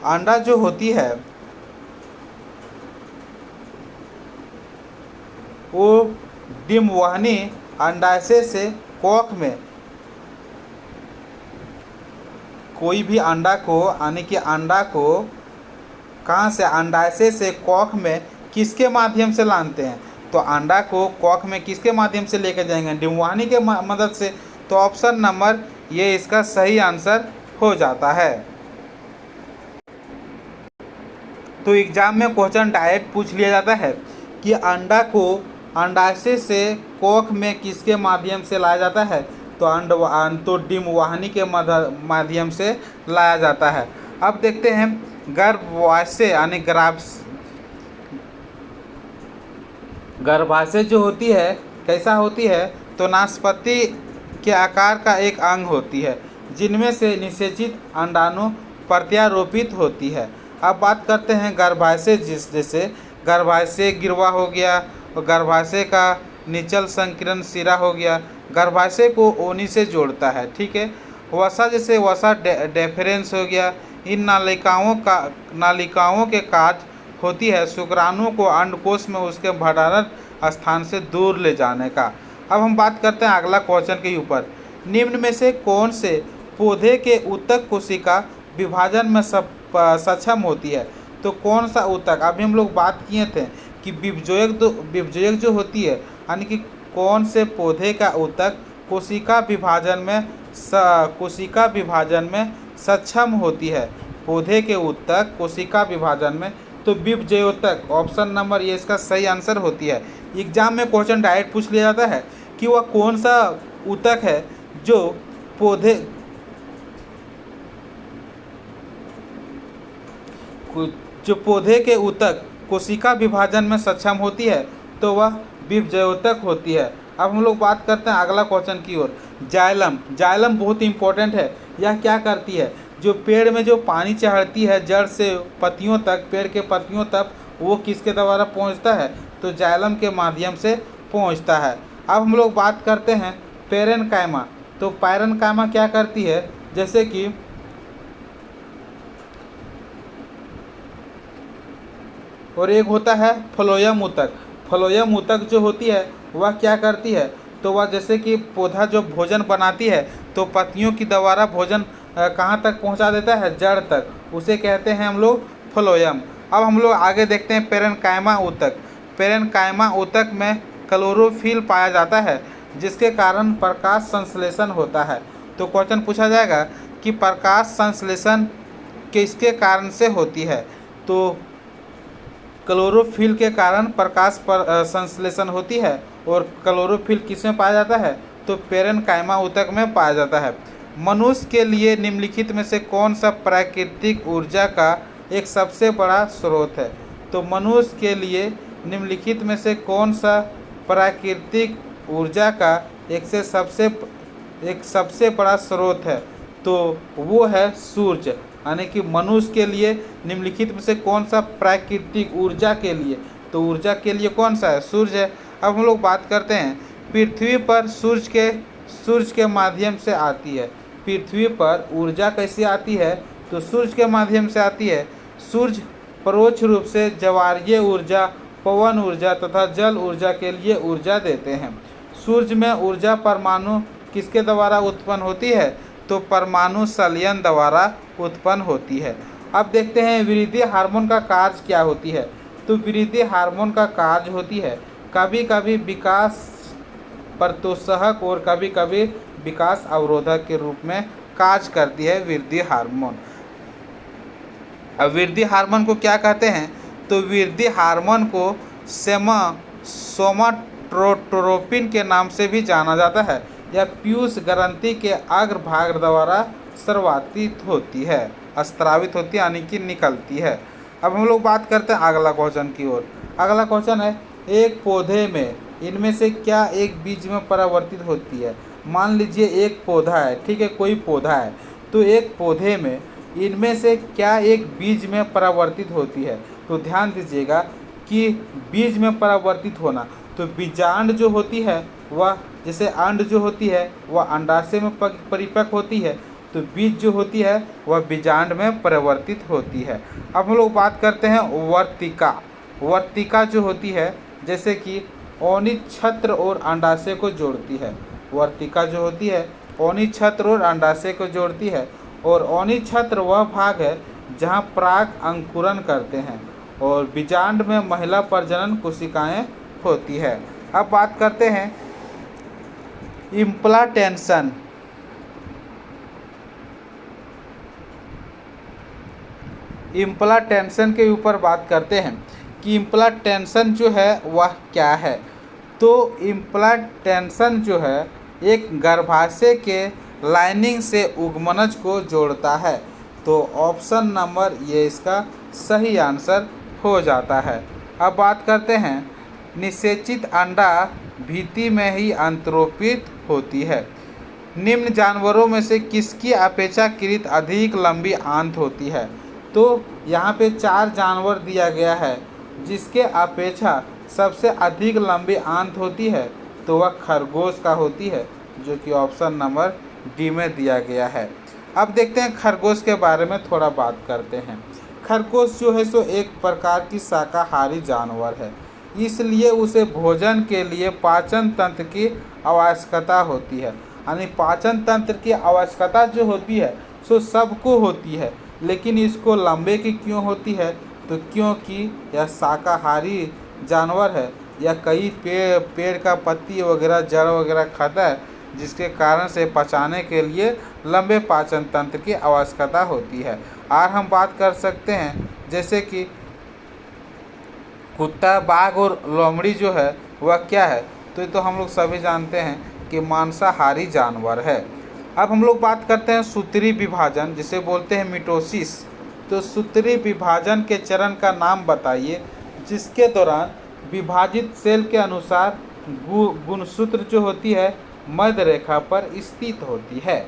अंडा जो होती है वो डिम्बवाहिनी अंडाशय से कोख में कोई भी अंडा को, यानी कि अंडा को कहाँ से? अंडाशय से कोख में किसके माध्यम से लाते हैं? तो अंडा को कोख में किसके माध्यम से लेकर जाएंगे? डिम्बवाहिनी के मदद से। तो ऑप्शन नंबर ये इसका सही आंसर हो जाता है। तो एग्जाम में क्वेश्चन डायरेक्ट पूछ लिया जाता है कि अंडा को अंडाशय से कोख में किसके माध्यम से लाया जाता है? तो डिम्बवाहिनी के माध्यम से लाया जाता है। अब देखते हैं गर्भाशय यानी गर्भाशय जो होती है कैसा होती है? तो नाशपाती के आकार का एक अंग होती है जिनमें से निषेचित अंडाणु प्रत्यारोपित होती है। अब बात करते हैं गर्भाशय, जैसे गर्भाशय गिरवा हो गया, गर्भाशय का निचल संकीर्ण सिरा हो गया, गर्भाशय को ओनी से जोड़ता है। ठीक है, वसा जैसे वसा डेफरेंस हो गया। इन नालिकाओं के काज होती है शुक्राणु को अंडकोश में उसके भंडारण स्थान से दूर ले जाने का। अब हम बात करते हैं अगला क्वेश्चन के ऊपर। निम्न में से कौन से पौधे के ऊतक कोशिका विभाजन में सक्षम होती है? तो कौन सा ऊतक? अभी हम लोग बात किए थे कि बीजोयक जो होती है, यानी कि कौन से पौधे का ऊतक कोशिका विभाजन में सक्षम होती है? पौधे के ऊतक कोशिका विभाजन में, तो बीजोयक ऑप्शन नंबर ये इसका सही आंसर होती है। एग्जाम में क्वेश्चन डायरेक्ट पूछ लिया जाता है कि वह कौन सा ऊतक है जो पौधे के ऊतक कोशिका विभाजन में सक्षम होती है, तो वह बीजोयक होती है। अब हम लोग बात करते हैं अगला क्वेश्चन की ओर। जाइलम बहुत इंपॉर्टेंट है। यह क्या करती है? जो पेड़ में जो पानी चढ़ती है जड़ से पत्तियों तक, पेड़ के पत्तियों तक, वो किसके द्वारा पहुंचता है? तो जाइलम के माध्यम से पहुंचता है। अब हम लोग बात करते हैं पैरेन्काइमा। तो पैरेन्काइमा क्या करती है? जैसे कि और एक होता है फ्लोएम ऊतक। फ्लोएम ऊतक जो होती है वह क्या करती है? तो वह जैसे कि पौधा जो भोजन बनाती है तो पत्तियों की द्वारा भोजन कहाँ तक पहुँचा देता है? जड़ तक। उसे कहते हैं हम लोग फ्लोएम। अब हम लोग आगे देखते हैं पैरेन्काइमा ऊतक। पैरेन्काइमा ऊतक में क्लोरोफिल पाया जाता है जिसके कारण प्रकाश संश्लेषण होता है। तो क्वेश्चन पूछा जाएगा कि प्रकाश संश्लेषण किसके कारण से होती है? तो क्लोरोफिल के कारण प्रकाश संश्लेषण होती है। और क्लोरोफिल किस में पाया जाता है? तो पैरेन्काइमा ऊतक में पाया जाता है। मनुष्य के लिए निम्नलिखित में से कौन सा प्राकृतिक ऊर्जा का एक सबसे बड़ा स्रोत है? तो मनुष्य के लिए निम्नलिखित में से कौन सा प्राकृतिक ऊर्जा का एक सबसे बड़ा स्रोत है? तो वो है सूर्य। यानी कि मनुष्य के लिए निम्नलिखित में से कौन सा प्राकृतिक ऊर्जा के लिए, तो ऊर्जा के लिए कौन सा है? सूर्य है। अब हम लोग बात करते हैं पृथ्वी पर सूर्य के माध्यम से आती है। पृथ्वी पर ऊर्जा कैसे आती है? तो सूर्य के माध्यम से आती है। सूर्य परोक्ष रूप से ज्वारीय ऊर्जा, पवन ऊर्जा तथा जल ऊर्जा के लिए ऊर्जा देते हैं। सूर्य में ऊर्जा परमाणु किसके द्वारा उत्पन्न होती है? तो परमाणु संलयन द्वारा उत्पन्न होती है। अब देखते हैं वृद्धि हार्मोन का कार्य क्या होती है? तो वृद्धि हार्मोन का कार्य होती है कभी कभी विकास प्रोत्साहक और कभी कभी विकास अवरोधक के रूप में कार्य करती है वृद्धि हार्मोन। अब वृद्धि हार्मोन को क्या कहते हैं? तो वृद्धि हार्मोन को सोमाटोट्रोपिन के नाम से भी जाना जाता है। यह पीयूष ग्रंथि के अग्रभाग द्वारा स्रावित होती है, यानी कि निकलती है। अब हम लोग बात करते हैं अगला क्वेश्चन की ओर। अगला क्वेश्चन है एक पौधे में इनमें से क्या एक बीज में परिवर्तित होती है? मान लीजिए एक पौधा है, ठीक है, कोई पौधा है, तो एक पौधे में इनमें से क्या एक बीज में परिवर्तित होती है? तो ध्यान दीजिएगा कि बीज में परिवर्तित होना, तो बीजांड जो होती है वह, जैसे अंड जो होती है वह अंडाशय में परिपक्व होती है, तो बीज जो होती है वह बीजांड में परिवर्तित होती है। अब हम लोग बात करते हैं वर्तिका। वर्तिका जो होती है जैसे कि ओनी छत्र और अंडाशय को जोड़ती है। वर्तिका जो होती है ओनी छत्र और अंडाशय को जोड़ती है, और ओनी छत्र वह भाग है जहाँ पराग अंकुरन करते हैं, और बीजांड में महिला प्रजनन कोशिकाएं होती है। अब बात करते हैं इम्प्लांटेशन। इम्प्लांटेशन के ऊपर बात करते हैं कि इम्प्लांटेशन जो है वह क्या है? तो इम्प्लांटेशन जो है एक गर्भाशय के लाइनिंग से उगमनज को जोड़ता है। तो ऑप्शन नंबर ये इसका सही आंसर हो जाता है। अब बात करते हैं निषेचित अंडा भीति में ही अंतरोपित होती है। निम्न जानवरों में से किसकी अपेक्षाकृत अधिक लंबी आंत होती है? तो यहाँ पे 4 जानवर दिया गया है जिसके अपेक्षा सबसे अधिक लंबी आंत होती है, तो वह खरगोश का होती है, जो कि ऑप्शन नंबर डी में दिया गया है। अब देखते हैं खरगोश के बारे में थोड़ा बात करते हैं। खरगोश जो है सो एक प्रकार की शाकाहारी जानवर है, इसलिए उसे भोजन के लिए पाचन तंत्र की आवश्यकता होती है। यानी पाचन तंत्र की आवश्यकता जो होती है सो सबको होती है, लेकिन इसको लंबे की क्यों होती है? तो क्योंकि यह शाकाहारी जानवर है, या कई पेड़ का पत्ती वगैरह जड़ वगैरह खाता है, जिसके कारण से पचाने के लिए लंबे पाचन तंत्र की आवश्यकता होती है। और हम बात कर सकते हैं जैसे कि कुत्ता, बाघ और लोमड़ी जो है वह क्या है? तो ये तो हम लोग सभी जानते हैं कि मांसाहारी जानवर है। अब हम लोग बात करते हैं सूत्री विभाजन, जिसे बोलते हैं मिटोसिस। तो सूत्री विभाजन के चरण का नाम बताइए जिसके दौरान विभाजित सेल के अनुसार गुणसूत्र जो होती है मध्य रेखा पर स्थित होती है।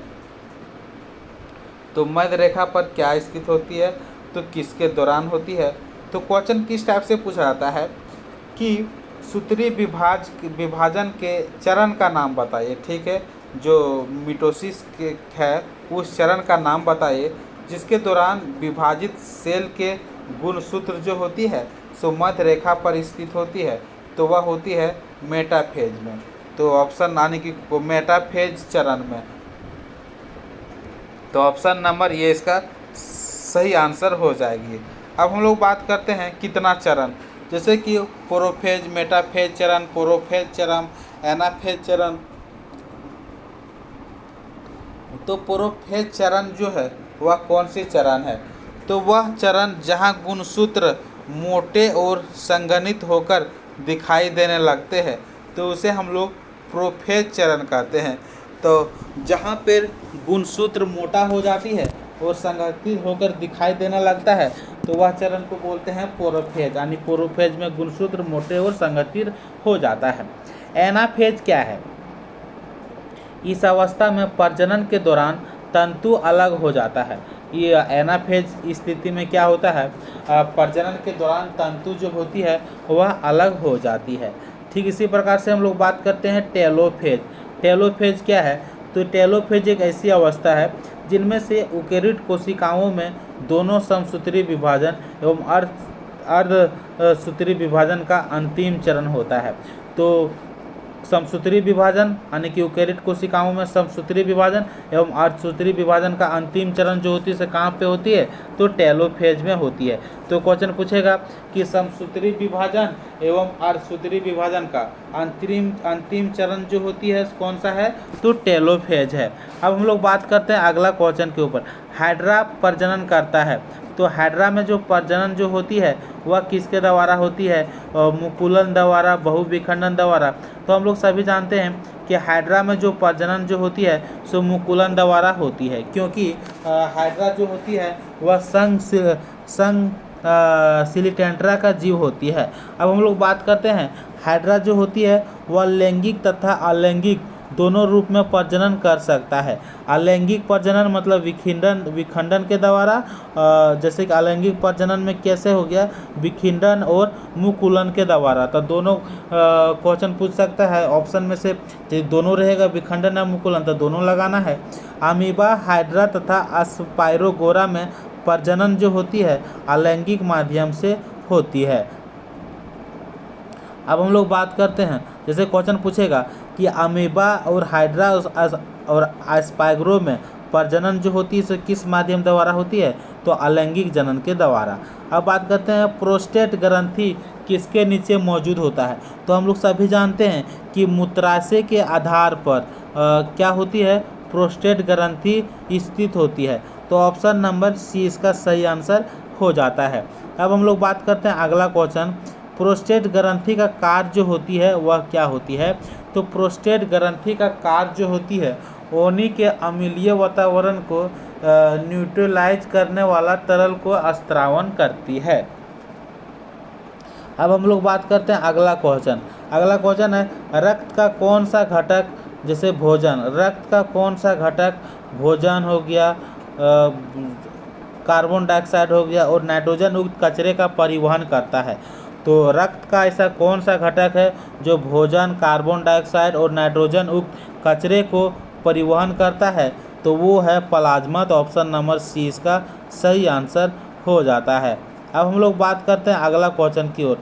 तो मध्य रेखा पर क्या स्थित होती है? तो किसके दौरान होती है? तो क्वेश्चन किस टाइप से पूछा जाता है कि सूत्री विभाजन के चरण का नाम बताइए, ठीक है, जो मिटोसिस के है उस चरण का नाम बताइए जिसके दौरान विभाजित सेल के गुणसूत्र जो होती है सो मध्य रेखा पर स्थित होती है, तो वह होती है मेटाफेज में। तो ऑप्शन यानी कि मेटाफेज चरण में, तो ऑप्शन नंबर ये इसका सही आंसर हो जाएगी। अब हम लोग बात करते हैं कितना चरण, जैसे कि प्रोफेज, मेटाफेज चरण, प्रोफेज चरण, एनाफेज चरण। तो प्रोफेज चरण जो है वह कौन सी चरण है? तो वह चरण जहां गुणसूत्र मोटे और संघनित होकर दिखाई देने लगते हैं, तो उसे हम लोग प्रोफेज चरण कहते हैं। तो जहाँ पर गुणसूत्र मोटा हो जाती है और संगठित होकर दिखाई देने लगता है तो वह चरण को बोलते हैं प्रोफेज, यानी प्रोफेज में गुणसूत्र मोटे और संगठित हो जाता है। एनाफेज क्या है? इस अवस्था में प्रजनन के दौरान तंतु अलग हो जाता है। ये एनाफेज स्थिति में क्या होता है, प्रजनन के दौरान तंतु जो होती है वह अलग हो जाती है। ठीक इसी प्रकार से हम लोग बात करते हैं टेलोफेज। टेलोफेज क्या है? तो टेलोफेज एक ऐसी अवस्था है जिनमें से यूकेरियोट कोशिकाओं में दोनों समसूत्री विभाजन एवं अर्धसूत्री विभाजन का अंतिम चरण होता है। तो समसूत्री विभाजन यानी कि यूकेरियोट कोशिकाओं में समसूत्री विभाजन एवं अर्धसूत्री विभाजन का अंतिम चरण जो होती है कहाँ पे होती है? तो टेलोफेज में होती है। तो क्वेश्चन पूछेगा कि समसूत्री विभाजन एवं अर्धसूत्री विभाजन का अंतिम चरण जो होती है कौन सा है? तो टेलोफेज है। अब हम लोग बात करते हैं अगला क्वेश्चन के ऊपर। हाइड्रा प्रजनन करता है, तो हाइड्रा में जो प्रजनन जो होती है वह किसके द्वारा होती है? मुकुलन द्वारा, बहुविखंडन द्वारा। तो हम लोग सभी जानते हैं कि हाइड्रा में जो प्रजनन जो होती है सो मुकुलन द्वारा होती है, क्योंकि हाइड्रा जो होती है वह संघ सिलिटेंट्रा का जीव होती है। अब हम लोग बात करते हैं हाइड्रा जो होती है वह लैंगिक तथा अलैंगिक दोनों रूप में प्रजनन कर सकता है। अलैंगिक प्रजनन मतलब विखंडन के द्वारा, जैसे कि अलैंगिक प्रजनन में कैसे हो गया? विखंडन और मुकुलन के द्वारा। तो दोनों क्वेश्चन पूछ सकता है ऑप्शन में से, दोनों रहेगा विखंडन या मुकुलन, तो दोनों लगाना है। अमीबा, हाइड्रा तथा स्पाइरोगोरा में प्रजनन जो होती है अलैंगिक माध्यम से होती है। अब हम लोग बात करते हैं, जैसे क्वेश्चन पूछेगा कि अमीबा और हाइड्रा और स्पाइरो में प्रजनन जो होती है किस माध्यम द्वारा होती है? तो अलैंगिक जनन के द्वारा। अब बात करते हैं प्रोस्टेट ग्रंथि किसके नीचे मौजूद होता है? तो हम लोग सभी जानते हैं कि मूत्राशय के आधार पर क्या होती है? प्रोस्टेट ग्रंथि स्थित होती है। तो ऑप्शन नंबर सी इसका सही आंसर हो जाता है। अब हम लोग बात करते हैं अगला क्वेश्चन, प्रोस्टेट ग्रंथि का कार्य जो होती है वह क्या होती है? तो प्रोस्टेट ग्रंथि का कार्य जो होती है योनि के अम्लीय वातावरण को न्यूट्रलाइज करने वाला तरल को स्त्रावन करती है। अब हम लोग बात करते हैं अगला क्वेश्चन। अगला क्वेश्चन है रक्त का कौन सा घटक, जैसे भोजन, रक्त का कौन सा घटक भोजन हो गया, कार्बन डाइऑक्साइड हो गया और नाइट्रोजन युक्त कचरे का परिवहन करता है? तो रक्त का ऐसा कौन सा घटक है जो भोजन, कार्बन डाइऑक्साइड और नाइट्रोजन युक्त कचरे को परिवहन करता है? तो वो है प्लाज्मा। तो ऑप्शन नंबर सी इसका सही आंसर हो जाता है। अब हम लोग बात करते हैं अगला क्वेश्चन की ओर।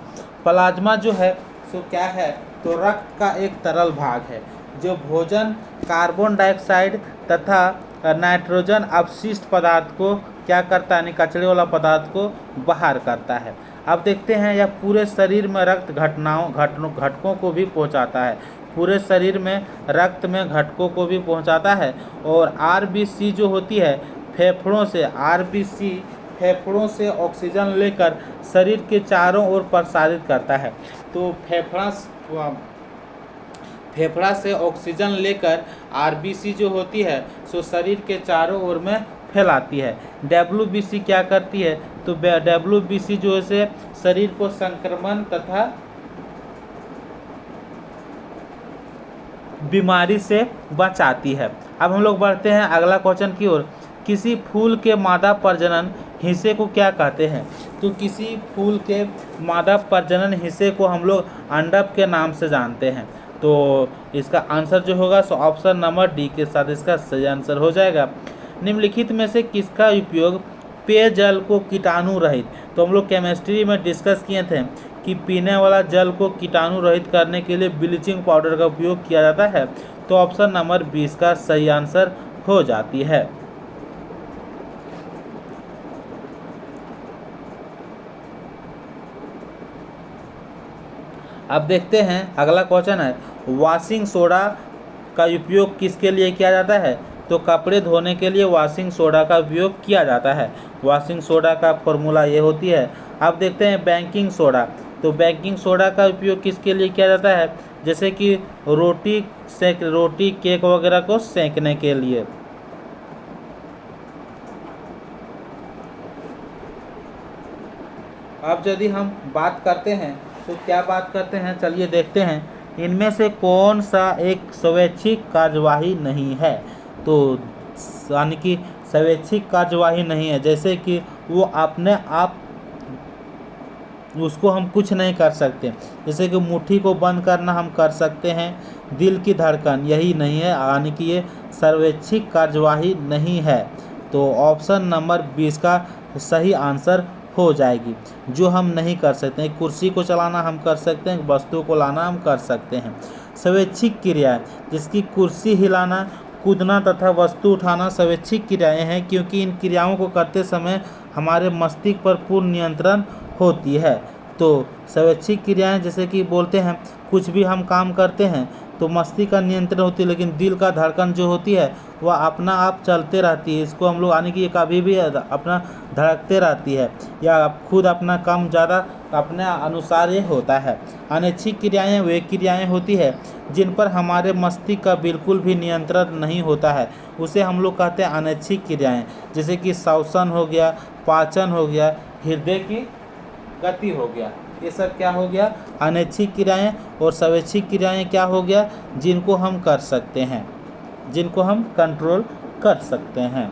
प्लाज्मा जो है सो क्या है? तो रक्त का एक तरल भाग है जो भोजन, कार्बन डाइऑक्साइड तथा नाइट्रोजन अपशिष्ट पदार्थ को क्या करता है, यानी कचरे वाला पदार्थ को बाहर करता है। अब देखते हैं यह पूरे शरीर में रक्त घटकों को भी पहुंचाता है, पूरे शरीर में रक्त में घटकों को भी पहुंचाता है। और आरबीसी जो होती है फेफड़ों से, आरबीसी फेफड़ों से ऑक्सीजन लेकर शरीर के चारों ओर प्रसारित करता है। तो फेफड़ा से ऑक्सीजन लेकर आरबीसी जो होती है सो शरीर के चारों ओर में फैलाती है। डब्ल्यूबीसी क्या करती है? तो डब्ल्यूबीसी जो है शरीर को संक्रमण तथा बीमारी से बचाती है। अब हम लोग बढ़ते हैं अगला क्वेश्चन की ओर। किसी फूल के मादा प्रजनन हिस्से को क्या कहते हैं? तो किसी फूल के मादा प्रजनन हिस्से को हम लोग अंडक के नाम से जानते हैं। तो इसका आंसर जो होगा सो ऑप्शन नंबर डी के साथ इसका सही आंसर हो जाएगा। निम्नलिखित में से किसका उपयोग पेयजल को कीटाणु रहित, तो हम लोग केमिस्ट्री में डिस्कस किए थे कि पीने वाला जल को कीटाणु रहित करने के लिए ब्लीचिंग पाउडर का उपयोग किया जाता है। तो ऑप्शन नंबर 20 का सही आंसर हो जाती है। अब देखते हैं अगला क्वेश्चन है वॉशिंग सोडा का उपयोग किसके लिए किया जाता है? तो कपड़े धोने के लिए वॉशिंग सोडा का उपयोग किया जाता है। वॉशिंग सोडा का फॉर्मूला ये होती है। अब देखते हैं बेकिंग सोडा। तो बेकिंग सोडा का उपयोग किसके लिए किया जाता है? जैसे कि रोटी केक वगैरह को सेंकने के लिए। अब यदि हम बात करते हैं तो क्या बात करते हैं, चलिए देखते हैं इनमें से कौन सा एक स्वैच्छिक कार्यवाही नहीं है। तो यानी कि स्वैच्छिक कार्यवाही नहीं है, जैसे कि वो अपने आप उसको हम कुछ नहीं कर सकते। जैसे कि मुट्ठी को बंद करना हम कर सकते हैं, दिल की धड़कन यही नहीं है, यानी कि ये स्वैच्छिक कार्यवाही नहीं है। तो ऑप्शन नंबर 20 का सही आंसर हो जाएगी, जो हम नहीं कर सकते हैं। कुर्सी को चलाना हम कर सकते हैं, वस्तु को लाना हम कर सकते हैं। स्वैच्छिक क्रियाएं, जिसकी कुर्सी हिलाना, कूदना तथा वस्तु उठाना स्वैच्छिक क्रियाएं हैं, क्योंकि इन क्रियाओं को करते समय हमारे मस्तिष्क पर पूर्ण नियंत्रण होती है। तो स्वैच्छिक क्रियाएं जैसे कि बोलते हैं कुछ भी हम काम करते हैं तो मस्तिष्क का नियंत्रण होती है, लेकिन दिल का धड़कन जो होती है वह अपना आप चलते रहती है। इसको हम लोग यानी कि ये कभी भी अपना धड़कते रहती है, या खुद अपना कम ज़्यादा अपने अनुसार ये होता है। अनैच्छिक क्रियाएं वे क्रियाएं होती है जिन पर हमारे मस्तिष्क का बिल्कुल भी नियंत्रण नहीं होता है, उसे हम लोग कहते हैं अनैच्छिक क्रियाएं। जैसे कि श्वसन हो गया, पाचन हो गया, हृदय की गति हो गया, ये सब क्या हो गया, अनैच्छिक क्रियाएं। और स्वैच्छिक क्रियाएं क्या हो गया, जिनको हम कर सकते हैं, जिनको हम कंट्रोल कर सकते हैं।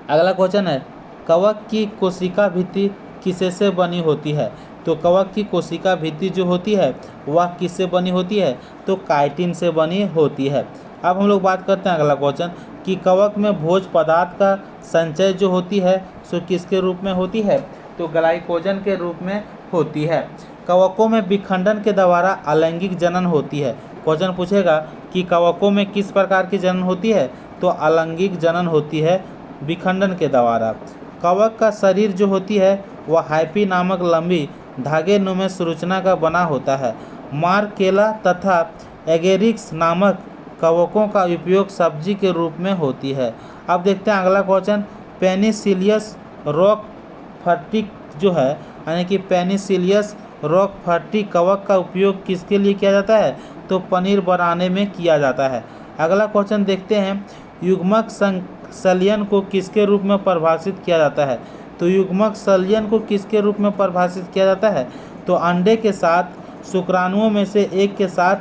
अगला क्वेश्चन है, कवक की कोशिका भित्ति किससे से बनी होती है। तो कवक की कोशिका भित्ति जो होती है वह किससे बनी होती है, तो काइटिन से बनी होती है। अब हम लोग बात करते हैं अगला क्वेश्चन कि कवक में भोज्य पदार्थ का संचय जो होती है सो किसके रूप में होती है, तो ग्लाइकोजन के रूप में होती है। कवकों में विखंडन के द्वारा अलैंगिक जनन होती है। क्वेश्चन पूछेगा कि कवकों में किस प्रकार की जनन होती है, तो अलैंगिक जनन होती है विखंडन के द्वारा। कवक का शरीर जो होती है वह हाइपी नामक लंबी धागे नुमा संरचना का बना होता है। मार्केला तथा एगेरिक्स नामक कवकों का उपयोग सब्जी के रूप में होती है। अब देखते हैं अगला क्वेश्चन, पेनिसिलियस रॉकफर्टी जो है यानी कि पेनिसिलियस रॉकफर्टी कवक का उपयोग किसके लिए किया जाता है, तो पनीर बनाने में किया जाता है। अगला क्वेश्चन देखते हैं, युग्मक संलयन को किसके रूप में परिभाषित किया जाता है, तो युग्मक संलयन को किसके रूप में परिभाषित किया जाता है, तो अंडे के साथ शुक्राणुओं में से एक के साथ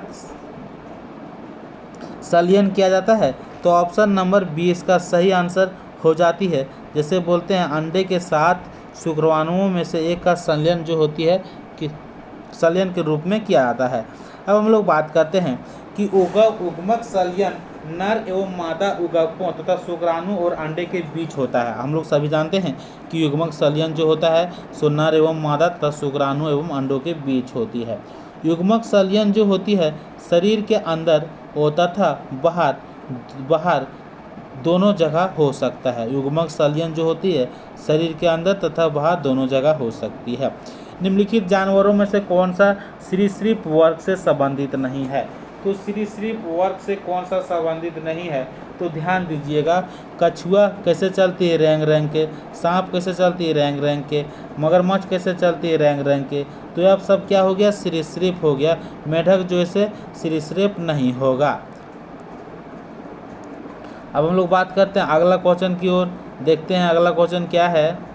संलयन किया जाता है। तो ऑप्शन नंबर 20 का सही आंसर हो जाती है। जैसे बोलते हैं अंडे के साथ शुक्राणुओं में से एक का संलयन जो होती है कि संलयन के रूप में किया जाता है। अब हम लोग बात करते हैं कि उगमक संलयन नर एवं मादा उगकों तथा शुक्राणु और अंडे के बीच होता है। हम लोग सभी जानते हैं कि युग्मक संलयन जो होता है सो नर एवं मादा तथा शुक्राणु एवं अंडों के बीच होती है। युग्मक संलयन जो होती है शरीर के अंदर और तथा बाहर दोनों जगह हो सकता है। युग्मक संलयन जो होती है शरीर के अंदर तथा बाहर दोनों जगह हो सकती है। निम्नलिखित जानवरों में से कौन सा सरीसृप वर्ग से संबंधित नहीं है, तो सरीसृप वर्ग से कौन सा संबंधित नहीं है, तो ध्यान दीजिएगा, कछुआ कैसे चलती है रेंग रेंग के, सांप कैसे चलती है रेंग रेंग के, मगरमच्छ कैसे चलती है रेंग रेंग के, तो अब सब क्या हो गया, सरीसृप हो गया। मेढक जो ऐसे सरीसृप नहीं होगा। अब हम लोग बात करते हैं अगला क्वेश्चन की ओर, देखते हैं अगला क्वेश्चन क्या है।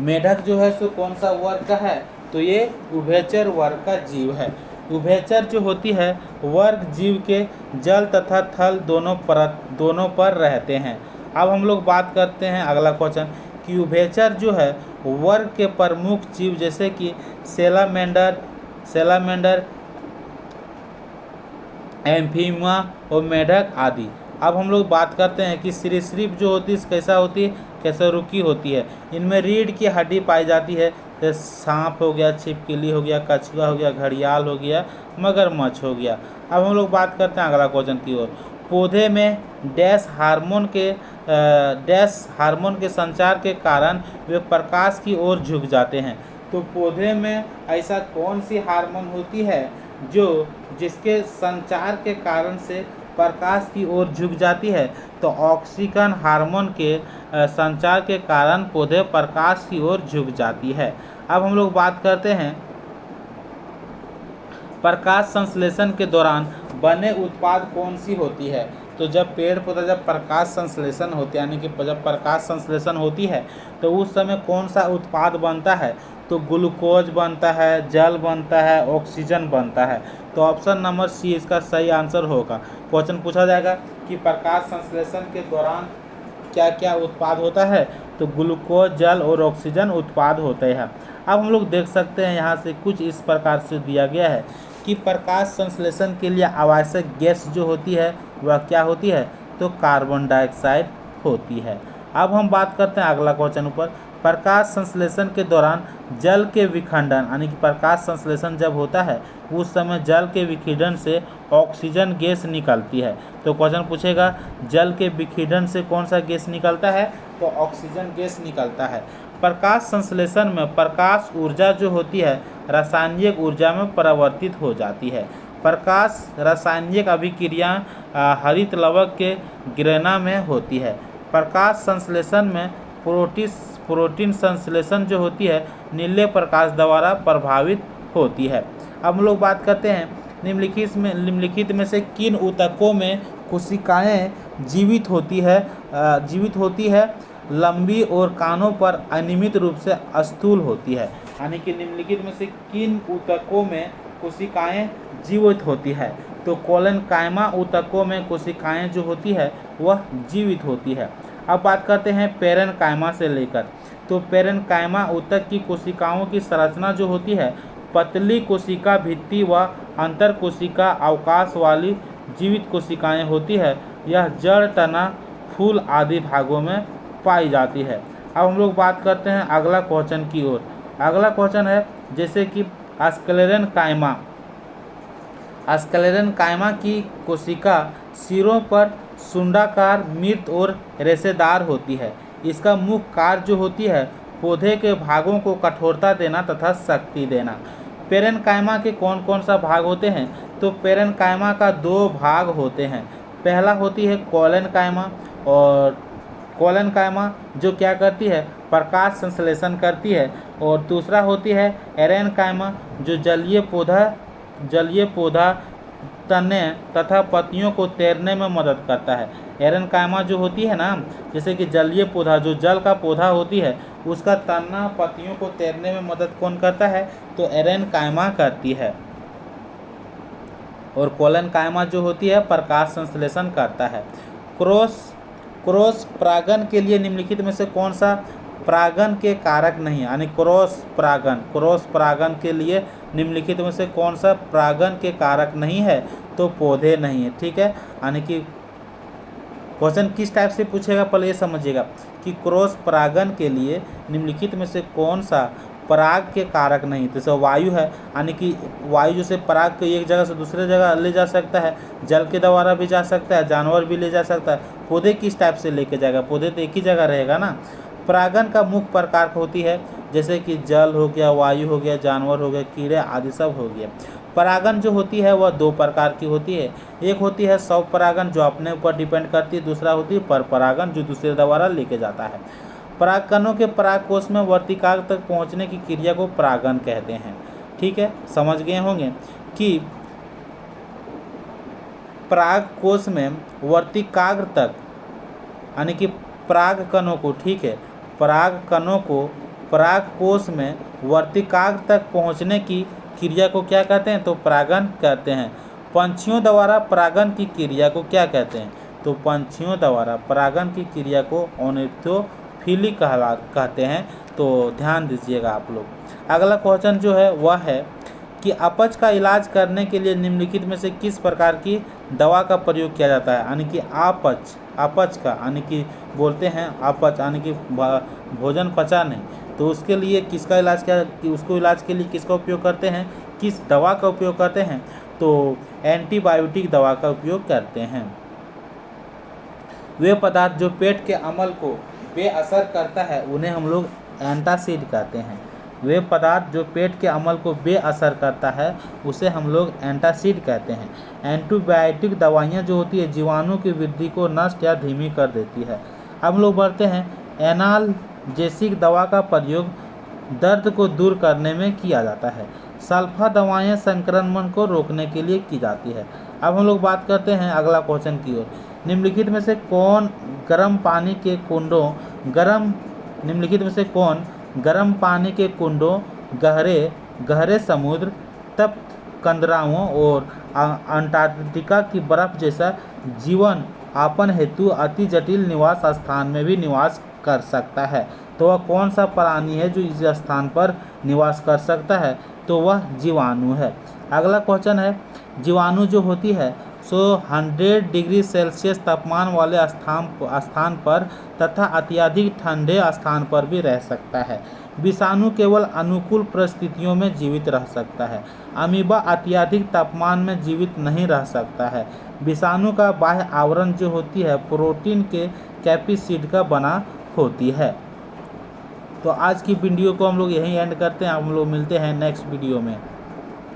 मेढक जो है सो कौन सा वर्ग का है, तो ये उभयचर वर्ग का जीव है। उभयचर जो होती है वर्ग जीव के जल तथा थल दोनों पर रहते हैं। अब हम लोग बात करते हैं अगला क्वेश्चन कि उभयचर जो है वर्ग के प्रमुख जीव जैसे कि सैलामेंडर, एम्फीमा और मेढक आदि। अब हम लोग बात करते हैं कि सरीसृप जो होती है कैसा होती है, कशेरुकी होती है। इनमें रीढ़ की हड्डी पाई जाती है, जैसे सांप हो गया, छिपकली हो गया, कछुआ हो गया, घड़ियाल हो गया, मगरमच्छ हो गया। अब हम लोग बात करते हैं अगला क्वेश्चन की ओर। पौधे में डैश हार्मोन के संचार के कारण वे प्रकाश की ओर झुक जाते हैं। तो पौधे में ऐसा कौन सी हार्मोन होती है जिसके संचार के कारण से प्रकाश की ओर झुक जाती है, तो ऑक्सीजन हार्मोन के संचार के कारण पौधे प्रकाश की ओर झुक जाती है। अब हम लोग बात करते हैं प्रकाश संश्लेषण के दौरान बने उत्पाद कौन सी होती है। तो जब पेड़ पौधा जब प्रकाश संश्लेषण होते हैं, यानी कि जब प्रकाश संश्लेषण होती है तो उस समय कौन सा उत्पाद बनता है। तो ग्लूकोज बनता है, जल बनता है, ऑक्सीजन बनता है। तो ऑप्शन नंबर सी इसका सही आंसर होगा। क्वेश्चन पूछा जाएगा कि प्रकाश संश्लेषण के दौरान क्या क्या उत्पाद होता है। तो ग्लूकोज, जल और ऑक्सीजन उत्पाद होते हैं। अब हम लोग देख सकते हैं यहाँ से कुछ इस प्रकार से दिया गया है कि प्रकाश संश्लेषण के लिए आवश्यक गैस जो होती है वह क्या होती है। तो कार्बन डाइऑक्साइड होती है। अब हम बात करते हैं अगला क्वेश्चन ऊपर। प्रकाश संश्लेषण के दौरान जल के विखंडन, यानी कि प्रकाश संश्लेषण जब होता है उस समय जल के विखंडन से ऑक्सीजन गैस निकलती है। तो क्वेश्चन पूछेगा जल के विखंडन से कौन सा गैस निकलता है। तो ऑक्सीजन गैस निकलता है। प्रकाश संश्लेषण में प्रकाश ऊर्जा जो होती है रासायनिक ऊर्जा में परिवर्तित हो जाती है। प्रकाश रासायनिक अभिक्रिया हरित लवक के गिरना में होती है। प्रकाश संश्लेषण में प्रोटीन संश्लेषण जो होती है नीले प्रकाश द्वारा प्रभावित होती है। अब हम लोग बात करते हैं निम्नलिखित में से किन ऊतकों में कोशिकाएं जीवित होती है लंबी और कानों पर अनियमित रूप से स्थूल होती है। यानी कि निम्नलिखित में से किन ऊतकों में कोशिकाएं जीवित होती है। तो कोलेनकाइमा ऊतकों में कोशिकाएं जो होती है वह जीवित होती है। अब बात करते हैं पेरेन्काइमा से लेकर। तो पेरेन्काइमा ऊतक की कोशिकाओं की संरचना जो होती है पतली कोशिका भित्ति व अंतर कोशिका अवकाश वाली जीवित कोशिकाएं होती है। यह जड़, तना, फूल आदि भागों में पाई जाती है। अब हम लोग बात करते हैं अगला क्वेश्चन की ओर। अगला क्वेश्चन है जैसे कि स्क्लेरेनकाइमा की कोशिका सिरों पर सुंडाकार, मृत और रेशेदार होती है। इसका मुख्य कार्य जो होती है पौधे के भागों को कठोरता देना तथा शक्ति देना। पेरेन्काइमा के कौन कौन सा भाग होते हैं। तो पेरेन्काइमा का दो भाग होते हैं। पहला होती है कोलेनकाइमा, और कोलेनकाइमा जो क्या करती है प्रकाश संश्लेषण करती है। और दूसरा होती है एरेनकाइमा जो जलीय पौधा तने तथा पत्तियों को तैरने में मदद करता है। एरेनकाइमा जो होती है ना, जैसे कि जलीय पौधा जो जल का पौधा होती है उसका तना पत्तियों को तैरने में मदद कौन करता है। तो एरेनकाइमा करती है। और कोलेनकाइमा जो होती है प्रकाश संश्लेषण करता है। क्रॉस परागण के लिए निम्नलिखित में से कौन सा परागण के कारक नहीं है। यानी क्रॉस परागण के लिए निम्नलिखित में से कौन सा परागण के कारक नहीं है। तो पौधे नहीं है। ठीक है, यानी कि क्वेश्चन किस टाइप से पूछेगा पहले ये समझिएगा कि क्रॉस परागण के लिए निम्नलिखित में से कौन सा पराग के कारक नहीं। जैसे वायु है, यानी कि वायु जैसे पराग को एक जगह से दूसरे जगह ले जा सकता है, जल के द्वारा भी जा सकता है, जानवर भी ले जा सकता है। पौधे किस टाइप से लेके जाएगा, पौधे तो एक ही जगह रहेगा ना। परागण का मुख्य प्रकार होती है जैसे कि जल हो गया, वायु हो गया, जानवर हो गया, कीड़े आदि सब हो गया। परागण जो होती है वह दो प्रकार की होती है। एक होती है स्व परागण जो अपने ऊपर डिपेंड करती है, दूसरा होती है पर परागण जो दूसरे द्वारा लेके जाता है। परागकणों के परागकोश में वर्तिकाग्र तक पहुंचने की क्रिया को परागण कहते हैं। ठीक है, समझ गए होंगे कि परागकोश में वर्तिकाग्र तक, यानी कि परागकणों को, ठीक है, परागकणों को परागकोश में वर्तिकाग्र तक पहुंचने की क्रिया को क्या कहते हैं। तो परागण कहते हैं। पंछियों द्वारा परागण की क्रिया को क्या कहते हैं। तो पंछियों द्वारा परागण की क्रिया को ऑर्निथोफिली कहते हैं। तो ध्यान दीजिएगा आप लोग। अगला क्वेश्चन जो है वह है कि अपच का इलाज करने के लिए निम्नलिखित में से किस प्रकार की दवा का प्रयोग किया जाता है। यानी कि अपच का, यानी कि बोलते हैं अपच, यानी कि भोजन पचा नहीं, तो उसके लिए किसका इलाज किया, कि उसको इलाज के लिए किसका उपयोग करते हैं, किस दवा का उपयोग करते हैं। तो एंटीबायोटिक दवा का उपयोग करते हैं। वे पदार्थ जो पेट के अमल को बेअसर करता है उन्हें हम लोग एंटासिड कहते हैं। वे पदार्थ जो पेट के अमल को बेअसर करता है उसे हम लोग एंटासिड कहते हैं। एंटीबायोटिक दवाइयाँ जो होती है जीवाणु की वृद्धि को नष्ट या धीमी कर देती है। अब हम लोग बढ़ते हैं एनाल्जेसिक दवा का प्रयोग दर्द को दूर करने में किया जाता है। सल्फा दवाएं संक्रमण को रोकने के लिए की जाती है। अब हम लोग बात करते हैं अगला क्वेश्चन की ओर। निम्नलिखित में से कौन गर्म पानी के कुंडों गहरे समुद्र, तप्त कंदराओं और अंटार्कटिका की बर्फ जैसा जीवन यापन हेतु अति जटिल निवास स्थान में भी निवास कर सकता है? तो वह कौन सा प्राणी है जो इस स्थान पर निवास कर सकता है? तो वह जीवाणु है। अगला क्वेश्चन है, जीवाणु जो होती है सो 100 डिग्री सेल्सियस तापमान वाले स्थान पर तथा अत्यधिक ठंडे स्थान पर भी रह सकता है। विषाणु केवल अनुकूल परिस्थितियों में जीवित रह सकता है। अमीबा अत्यधिक तापमान में जीवित नहीं रह सकता है। विषाणु का बाह्य आवरण जो होती है प्रोटीन के कैप्सिड का बना होती है। तो आज की वीडियो को हम लोग यहीं एंड करते हैं। हम लोग मिलते हैं नेक्स्ट वीडियो में।